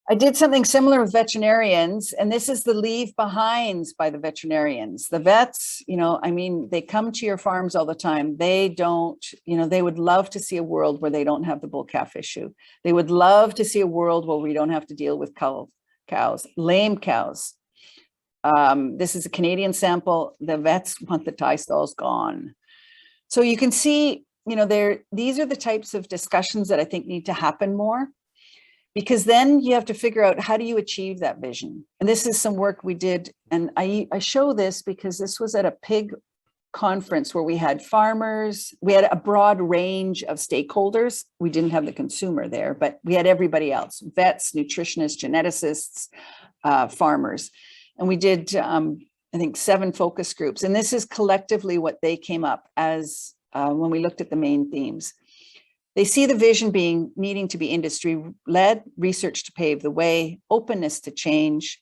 I did something similar with veterinarians, and this is the leave behinds by the veterinarians. The vets, they come to your farms all the time. They don't, they would love to see a world where they don't have the bull calf issue. They would love to see a world where we don't have to deal with cows, lame cows. This is a Canadian sample. The vets want the tie stalls gone. So you can see, these are the types of discussions that I think need to happen more. Because then you have to figure out, how do you achieve that vision? And this is some work we did. And I show this because this was at a pig conference where we had farmers, we had a broad range of stakeholders. We didn't have the consumer there, but we had everybody else, vets, nutritionists, geneticists, farmers. And we did, I think, 7 focus groups. And this is collectively what they came up as when we looked at the main themes. They see the vision needing to be industry-led, research to pave the way, openness to change,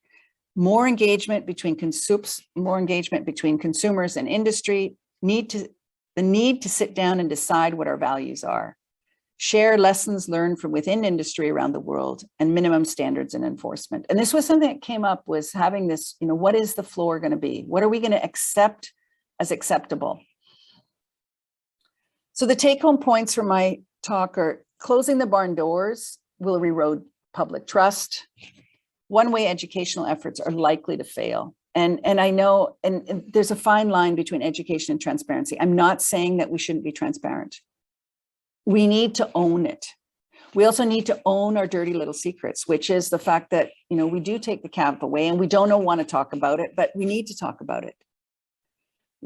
more engagement between consumers and industry, the need to sit down and decide what our values are, share lessons learned from within industry around the world, and minimum standards and enforcement. And this was something that came up, was having this, what is the floor going to be? What are we going to accept as acceptable? So the take-home points from my talk are: closing the barn doors will erode public trust. One-way educational efforts are likely to fail. And I know, and there's a fine line between education and transparency. I'm not saying that we shouldn't be transparent. We need to own it. We also need to own our dirty little secrets, which is the fact that, we do take the calf away and we don't want to talk about it, but we need to talk about it.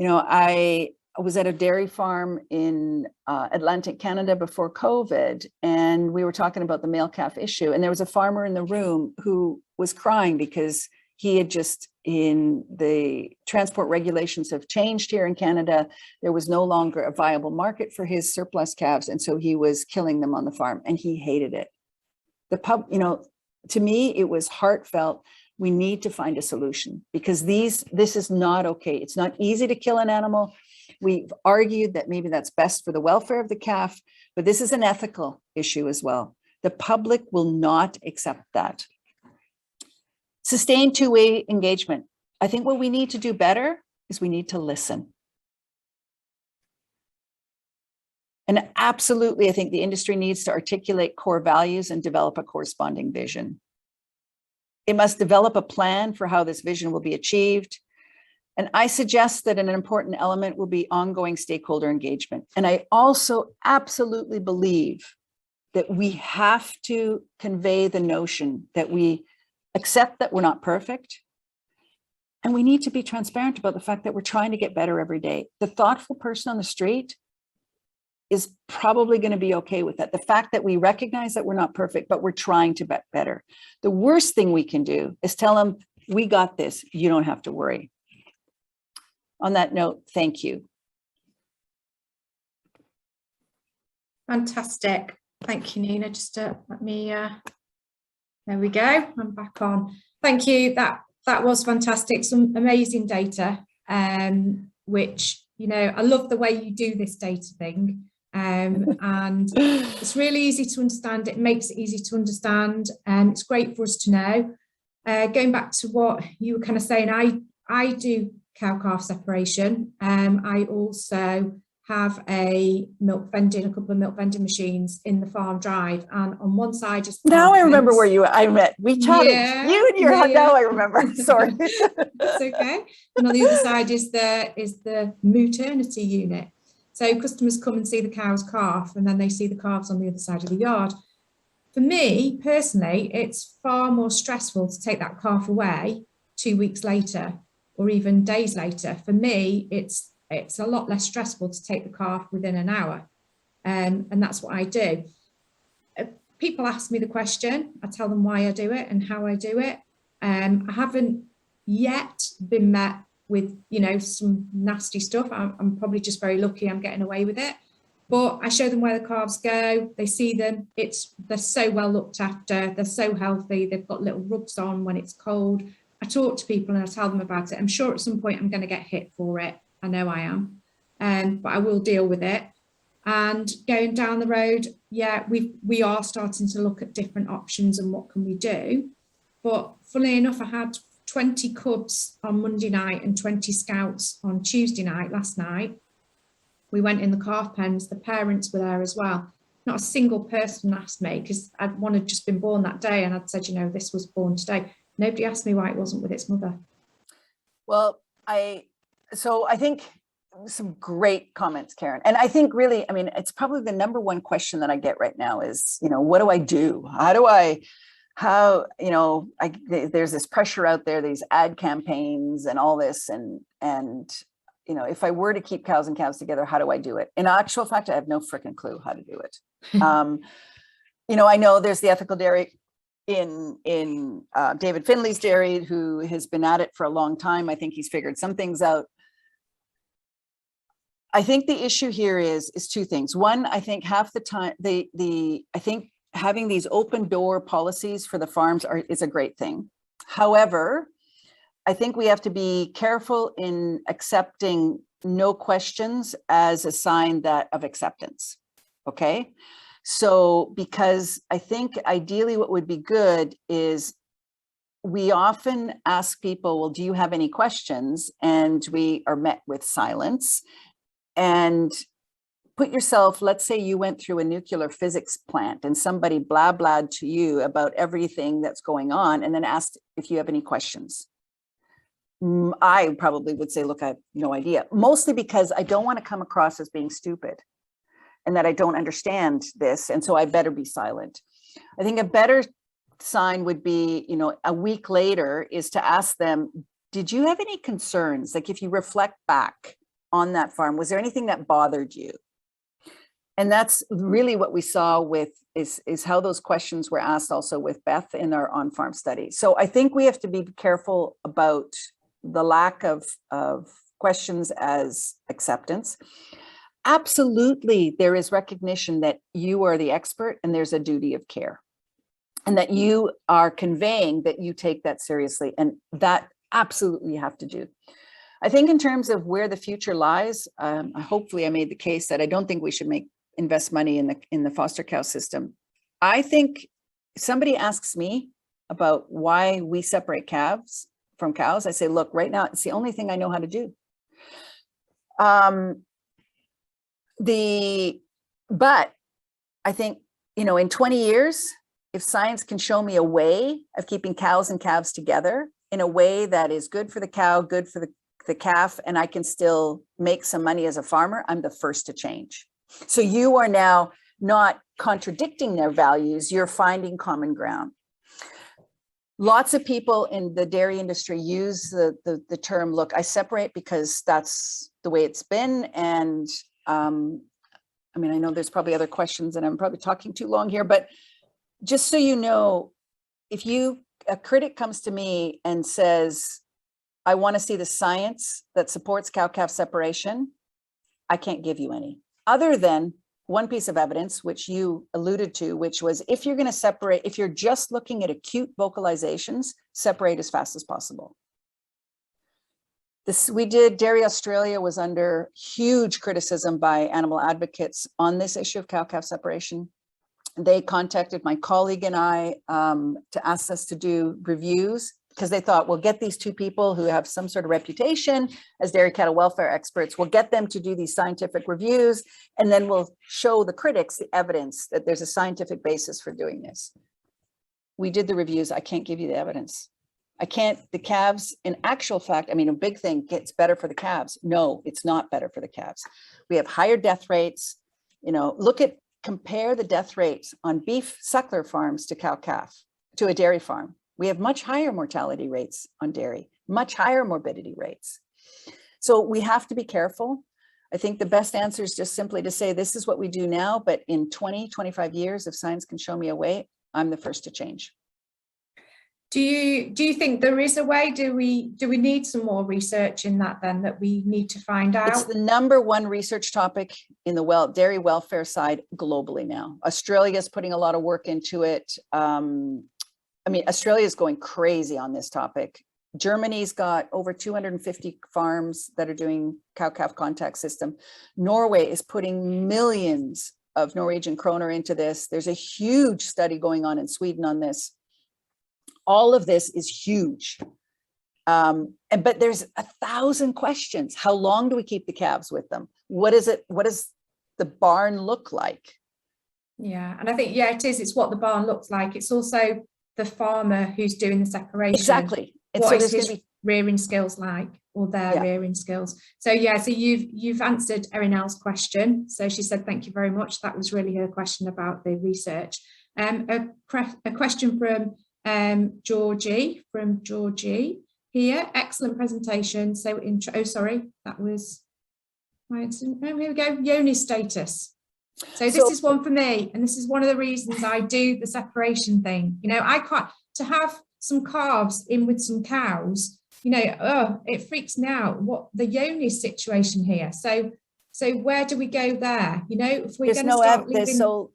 I was at a dairy farm in Atlantic Canada before COVID, and we were talking about the male calf issue. And there was a farmer in the room who was crying because he had the transport regulations have changed here in Canada. There was no longer a viable market for his surplus calves. And so he was killing them on the farm, and he hated it. To me, it was heartfelt. We need to find a solution, because this is not okay. It's not easy to kill an animal. We've argued that maybe that's best for the welfare of the calf, but this is an ethical issue as well. The public will not accept that. Sustained two-way engagement. I think what we need to do better is we need to listen. And absolutely, I think the industry needs to articulate core values and develop a corresponding vision. It must develop a plan for how this vision will be achieved. And I suggest that an important element will be ongoing stakeholder engagement. And I also absolutely believe that we have to convey the notion that we accept that we're not perfect. And we need to be transparent about the fact that we're trying to get better every day. The thoughtful person on the street is probably going to be okay with that. The fact that we recognize that we're not perfect, but we're trying to get better. The worst thing we can do is tell them, we got this, you don't have to worry. On that note, thank you. Fantastic. Thank you, Nina. Just let me, there we go. I'm back on. Thank you. That was fantastic. Some amazing data, which, I love the way you do this data thing. And it's really easy to understand. It makes it easy to understand. And it's great for us to know. Going back to what you were kind of saying, I do cow-calf separation. I also have a couple of milk vending machines in the farm drive, and on one side is now I remember where I met. We chatted. Yeah, you and your now I remember. Sorry. It's okay. And on the other side is the maternity unit. So customers come and see the cow's calf, and then they see the calves on the other side of the yard. For me personally, it's far more stressful to take that calf away 2 weeks later, or even days later. For me, it's a lot less stressful to take the calf within an hour. And that's what I do. People ask me the question, I tell them why I do it and how I do it. I haven't yet been met with, you know, some nasty stuff. I'm probably just very lucky I'm getting away with it. But I show them where the calves go. They see them. They're so well looked after. They're so healthy. They've got little rugs on when it's cold. I talk to people and I tell them about it. I'm sure at some point I'm going to get hit for it. I know I am, but I will deal with it. And going down the road, yeah, we are starting to look at different options and what can we do. But funnily enough, I had 20 cubs on Monday night and 20 scouts on Tuesday night, last night. We went in the calf pens, the parents were there as well. Not a single person asked me, because one had just been born that day and I'd said, you know, this was born today. Nobody asked me why it wasn't with its mother. Well, I think some great comments, Karen. And I think really, I mean, it's probably the number one question that I get right now is, you know, what do I do? There's this pressure out there, these ad campaigns and all this, and you know, if I were to keep cows and calves together, how do I do it? In actual fact, I have no freaking clue how to do it. You know, I know there's the ethical dairy in David Finley's dairy, who has been at it for a long time. I think he's figured some things out. I think the issue here is two things. One, I think half the time, I think having these open door policies for the farms is a great thing. However, I think we have to be careful in accepting no questions as a sign of acceptance. Okay. So, because I think ideally what would be good is we often ask people, well, do you have any questions? And we are met with silence. And put yourself, let's say you went through a nuclear physics plant and somebody blabbed to you about everything that's going on and then asked if you have any questions. I probably would say, look, I have no idea, mostly because I don't want to come across as being stupid and that I don't understand this. And so I better be silent. I think a better sign would be, you know, a week later is to ask them, did you have any concerns? Like if you reflect back on that farm, was there anything that bothered you? And that's really what we saw with is how those questions were asked also with Beth in our on-farm study. So I think we have to be careful about the lack of questions as acceptance. Absolutely, there is recognition that you are the expert and there's a duty of care and that you are conveying that you take that seriously, and that absolutely you have to do. I think in terms of where the future lies, hopefully I made the case that I don't think we should invest money in the foster cow system. I think if somebody asks me about why we separate calves from cows, I say, look, right now, it's the only thing I know how to do. But I think, you know, in 20 years, if science can show me a way of keeping cows and calves together in a way that is good for the cow, good for the calf, and I can still make some money as a farmer, I'm the first to change. So you are now not contradicting their values, you're finding common ground. Lots of people in the dairy industry use the term, look, I separate because that's the way it's been. And I mean, I know there's probably other questions and I'm probably talking too long here, but just so you know, if a critic comes to me and says, I want to see the science that supports cow-calf separation, I can't give you any, other than one piece of evidence, which you alluded to, which was if you're going to separate, if you're just looking at acute vocalizations, separate as fast as possible. Dairy Australia was under huge criticism by animal advocates on this issue of cow-calf separation. They contacted my colleague and I to ask us to do reviews, because they thought, we'll get these two people who have some sort of reputation as dairy cattle welfare experts, we'll get them to do these scientific reviews, and then we'll show the critics the evidence that there's a scientific basis for doing this. We did the reviews. I can't give you the evidence. I can't, the calves, in actual fact, I mean, a big thing gets better for the calves. No, it's not better for the calves. We have higher death rates. You know, compare the death rates on beef suckler farms to cow-calf, to a dairy farm. We have much higher mortality rates on dairy, much higher morbidity rates. So we have to be careful. I think the best answer is just simply to say, this is what we do now, but in 20, 25 years, if science can show me a way, I'm the first to change. Do you think there is a way? Do we need some more research in that then, that we need to find out? It's the #1 research topic in the dairy welfare side globally now. Australia is putting a lot of work into it. I mean, Australia is going crazy on this topic. Germany's got over 250 farms that are doing cow-calf contact system. Norway is putting millions of Norwegian kroner into this. There's a huge study going on in Sweden on this. All of this is huge. But there's 1,000 questions. How long do we keep the calves with them? What does the barn look like? Yeah, and I think, yeah, it is. It's what the barn looks like. It's also the farmer who's doing the separation. Exactly. And what so is his rearing skills like, or their rearing skills? So yeah, so you've answered Erinel's question. So she said, thank you very much. That was really her question about the research. A question from Georgie here. Excellent presentation. So oh, sorry, that was my incident. Oh, here we go. Yoni status. So this is one for me, and this is one of the reasons I do the separation thing. You know, I can't, to have some calves in with some cows, you know, oh, it freaks me out what the yoni situation here. So where do we go there? You know, if we're going to start leaving. So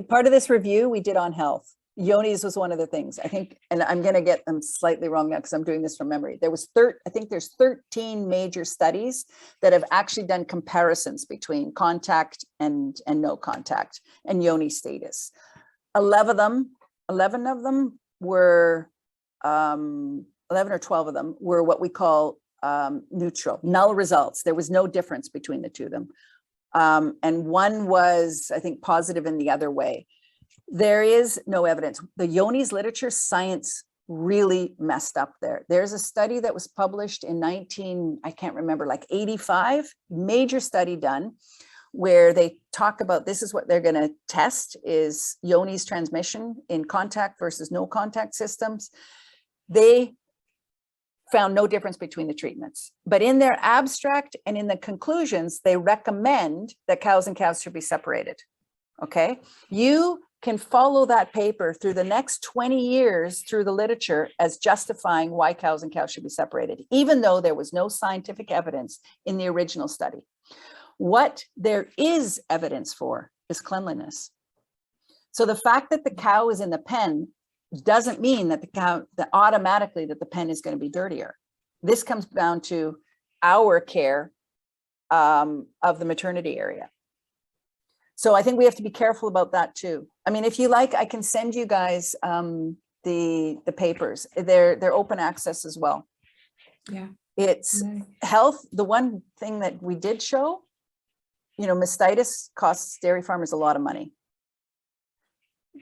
part of this review we did on health. Yonis was one of the things, I think, and I'm going to get them slightly wrong now because I'm doing this from memory. There was I think there's 13 major studies that have actually done comparisons between contact and no contact and yoni status. 11 of them were 11 or 12 of them were what we call neutral, null results. There was no difference between the two of them. And one was, I think, positive in the other way. There is no evidence. The Yonis literature science really messed up there. There's a study that was published in I can't remember, like 85, major study done, where they talk about this is what they're going to test is Yoni's transmission in contact versus no contact systems. They found no difference between the treatments, but in their abstract and in the conclusions, they recommend that cows and calves should be separated. Okay, you can follow that paper through the next 20 years through the literature as justifying why cows and calves should be separated, even though there was no scientific evidence in the original study. What there is evidence for is cleanliness. So the fact that the cow is in the pen doesn't mean that automatically that the pen is going to be dirtier. This comes down to our care of the maternity area. So I think we have to be careful about that too. I mean, if you like, I can send you guys the papers. They're open access as well. Yeah. It's health. The one thing that we did show, you know, mastitis costs dairy farmers a lot of money.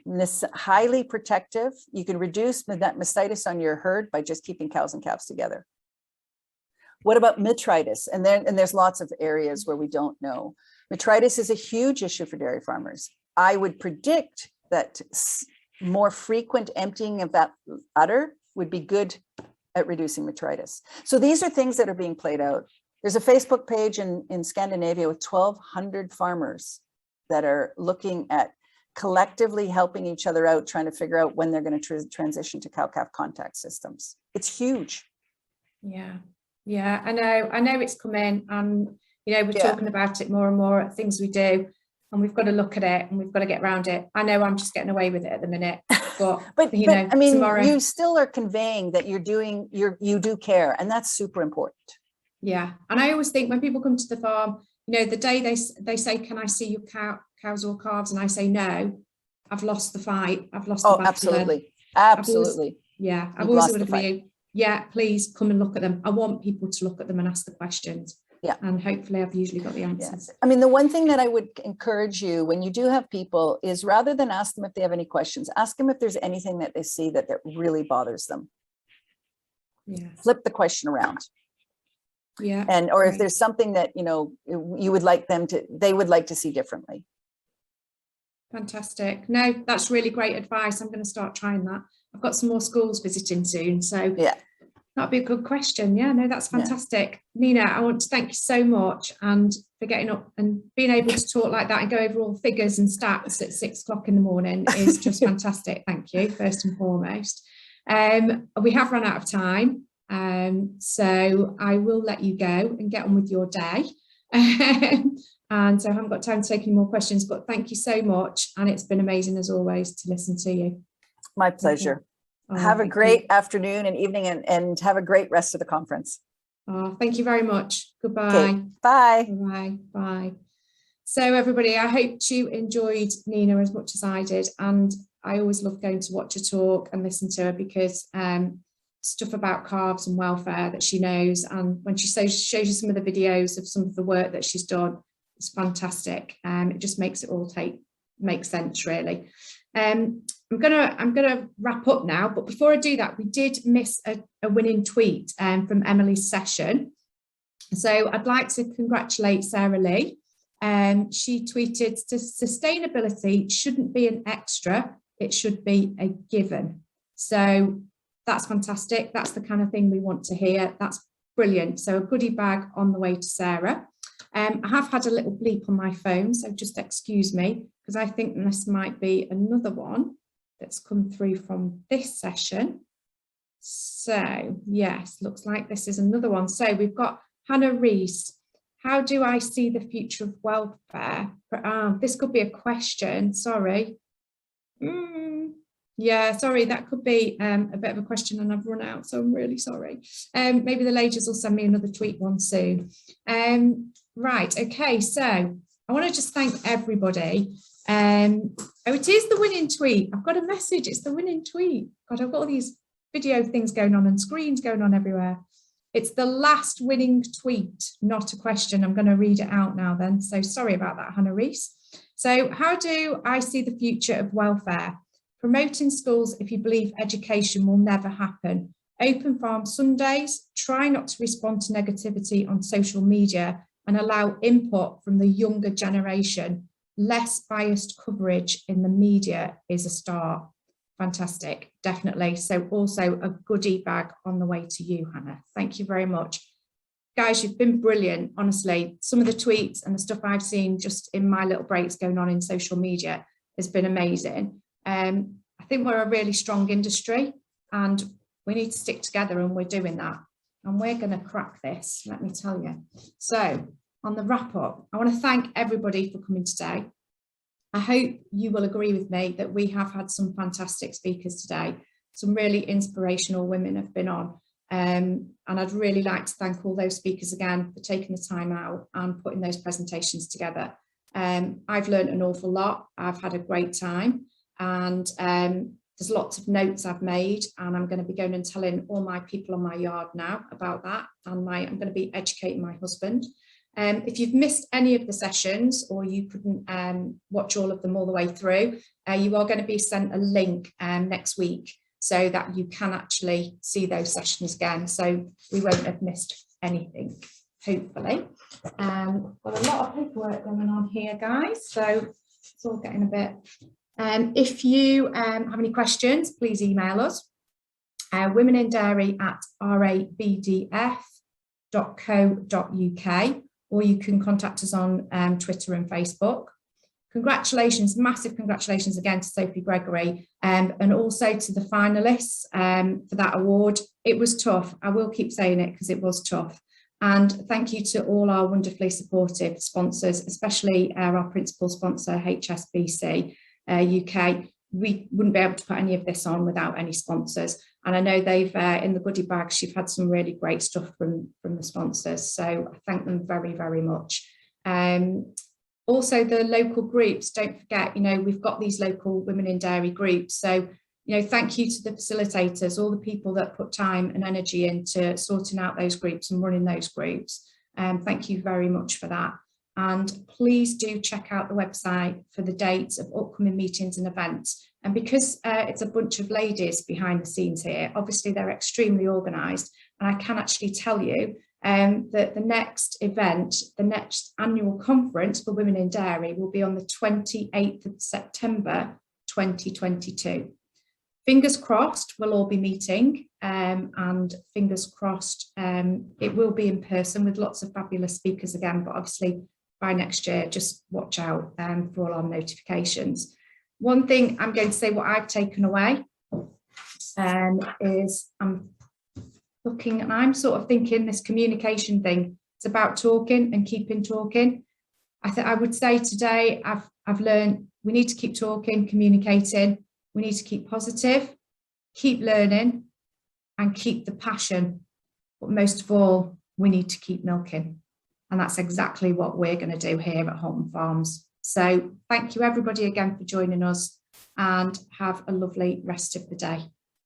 This highly protective. You can reduce mastitis on your herd by just keeping cows and calves together. What about metritis? And there's lots of areas where we don't know. Metritis is a huge issue for dairy farmers. I would predict that more frequent emptying of that udder would be good at reducing metritis. So these are things that are being played out. There's a Facebook page in Scandinavia with 1,200 farmers that are looking at collectively helping each other out, trying to figure out when they're going to transition to cow-calf contact systems. It's huge. Yeah, I know it's coming, and you know, we're talking about it more and more at things we do, and we've got to look at it and we've got to get around it. I know I'm just getting away with it at the minute, but you know, I mean, tomorrow you still are conveying that you do care, and that's super important. Yeah. And I always think when people come to the farm, you know, the day they say, can I see your cows or calves? And I say, no, I've lost the fight. I've lost the battle. Absolutely. I've always would have you. Yeah, please come and look at them. I want people to look at them and ask the questions. Yeah. And hopefully I've usually got the answers. Yes. I mean, the one thing that I would encourage you when you do have people is rather than ask them if they have any questions, ask them if there's anything that they see that really bothers them. Yeah. Flip the question around. Yeah. And, or if there's something that, you know, you would like they would like to see differently. Fantastic. No, that's really great advice. I'm going to start trying that. I've got some more schools visiting soon. So yeah, that'd be a good question. Yeah, no, that's fantastic. Yeah. Nina, I want to thank you so much and for getting up and being able to talk like that and go over all figures and stats at 6 o'clock in the morning is just fantastic. Thank you, first and foremost. We have run out of time, so I will let you go and get on with your day. And so I haven't got time to take any more questions, but thank you so much. And it's been amazing as always to listen to you. My pleasure. Oh, have a great afternoon and evening, and have a great rest of the conference. Oh, thank you very much. Goodbye. Okay, bye. Bye. Bye. So everybody, I hope you enjoyed Nina as much as I did. And I always love going to watch her talk and listen to her, because stuff about calves and welfare that she knows. And when she shows you some of the videos of some of the work that she's done, it's fantastic. It just makes it all make sense, really. I'm gonna wrap up now, but before I do that, we did miss a winning tweet from Emily's session. So I'd like to congratulate Sarah Lee. She tweeted, sustainability shouldn't be an extra, it should be a given. So that's fantastic. That's the kind of thing we want to hear. That's brilliant. So a goodie bag on the way to Sarah. I have had a little bleep on my phone, so just excuse me, because I think this might be another one that's come through from this session. So yes, looks like this is another one. So we've got Hannah Reese. How do I see the future of welfare? This could be a question, sorry. Yeah, sorry, that could be a bit of a question and I've run out, so I'm really sorry. Maybe the ladies will send me another tweet one soon. Right, okay, so I want to just thank everybody. Oh, it is the winning tweet. I've got a message, it's the winning tweet. God, I've got all these video things going on and screens going on everywhere. It's the last winning tweet, not a question. I'm going to read it out now then. So sorry about that, Hannah Reese. So how do I see the future of welfare? Promoting schools if you believe education will never happen. Open farm Sundays, try not to respond to negativity on social media and allow input from the younger generation. Less biased coverage in the media is a start. Fantastic, definitely. So also a goodie bag on the way to you, Hannah. Thank you very much. Guys, you've been brilliant, honestly. Some of the tweets and the stuff I've seen just in my little breaks going on in social media has been amazing. I think we're a really strong industry and we need to stick together, and we're doing that. And we're going to crack this, let me tell you. So on the wrap up, I want to thank everybody for coming today. I hope you will agree with me that we have had some fantastic speakers today. Some really inspirational women have been on. And I'd really like to thank all those speakers again for taking the time out and putting those presentations together. I've learned an awful lot. I've had a great time, and there's lots of notes I've made, and I'm going to be going and telling all my people on my yard now about that, and I'm going to be educating my husband. If you've missed any of the sessions or you couldn't watch all of them all the way through, you are going to be sent a link next week so that you can actually see those sessions again. So we won't have missed anything, hopefully. Got a lot of paperwork going on here, guys, so it's all getting a bit. If you have any questions, please email us, womenindairy@rabdf.co.uk, or you can contact us on Twitter and Facebook. Congratulations, massive congratulations again to Sophie Gregory, and also to the finalists for that award. It was tough, I will keep saying it because it was tough. And thank you to all our wonderfully supportive sponsors, especially our principal sponsor, HSBC UK. We wouldn't be able to put any of this on without any sponsors. And I know they've, in the goodie bags, you've had some really great stuff from the sponsors. So I thank them very, very much. Also the local groups, don't forget, you know, we've got these local Women in Dairy groups. So, you know, thank you to the facilitators, all the people that put time and energy into sorting out those groups and running those groups. Thank you very much for that. And please do check out the website for the dates of upcoming meetings and events. And because it's a bunch of ladies behind the scenes here, obviously they're extremely organised. And I can actually tell you that the next event, the next annual conference for Women in Dairy will be on the 28th of September 2022. Fingers crossed we'll all be meeting, and fingers crossed it will be in person with lots of fabulous speakers again, but obviously by next year just watch out for all our notifications. One thing I'm going to say what I've taken away, is I'm looking, and I'm sort of thinking this communication thing, it's about talking and keeping talking. I would say today I've learned we need to keep talking, communicating, we need to keep positive, keep learning, and keep the passion. But most of all, we need to keep milking. And that's exactly what we're going to do here at Holton Farms. So thank you everybody again for joining us, and have a lovely rest of the day.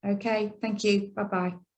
Okay, thank you. Bye-bye.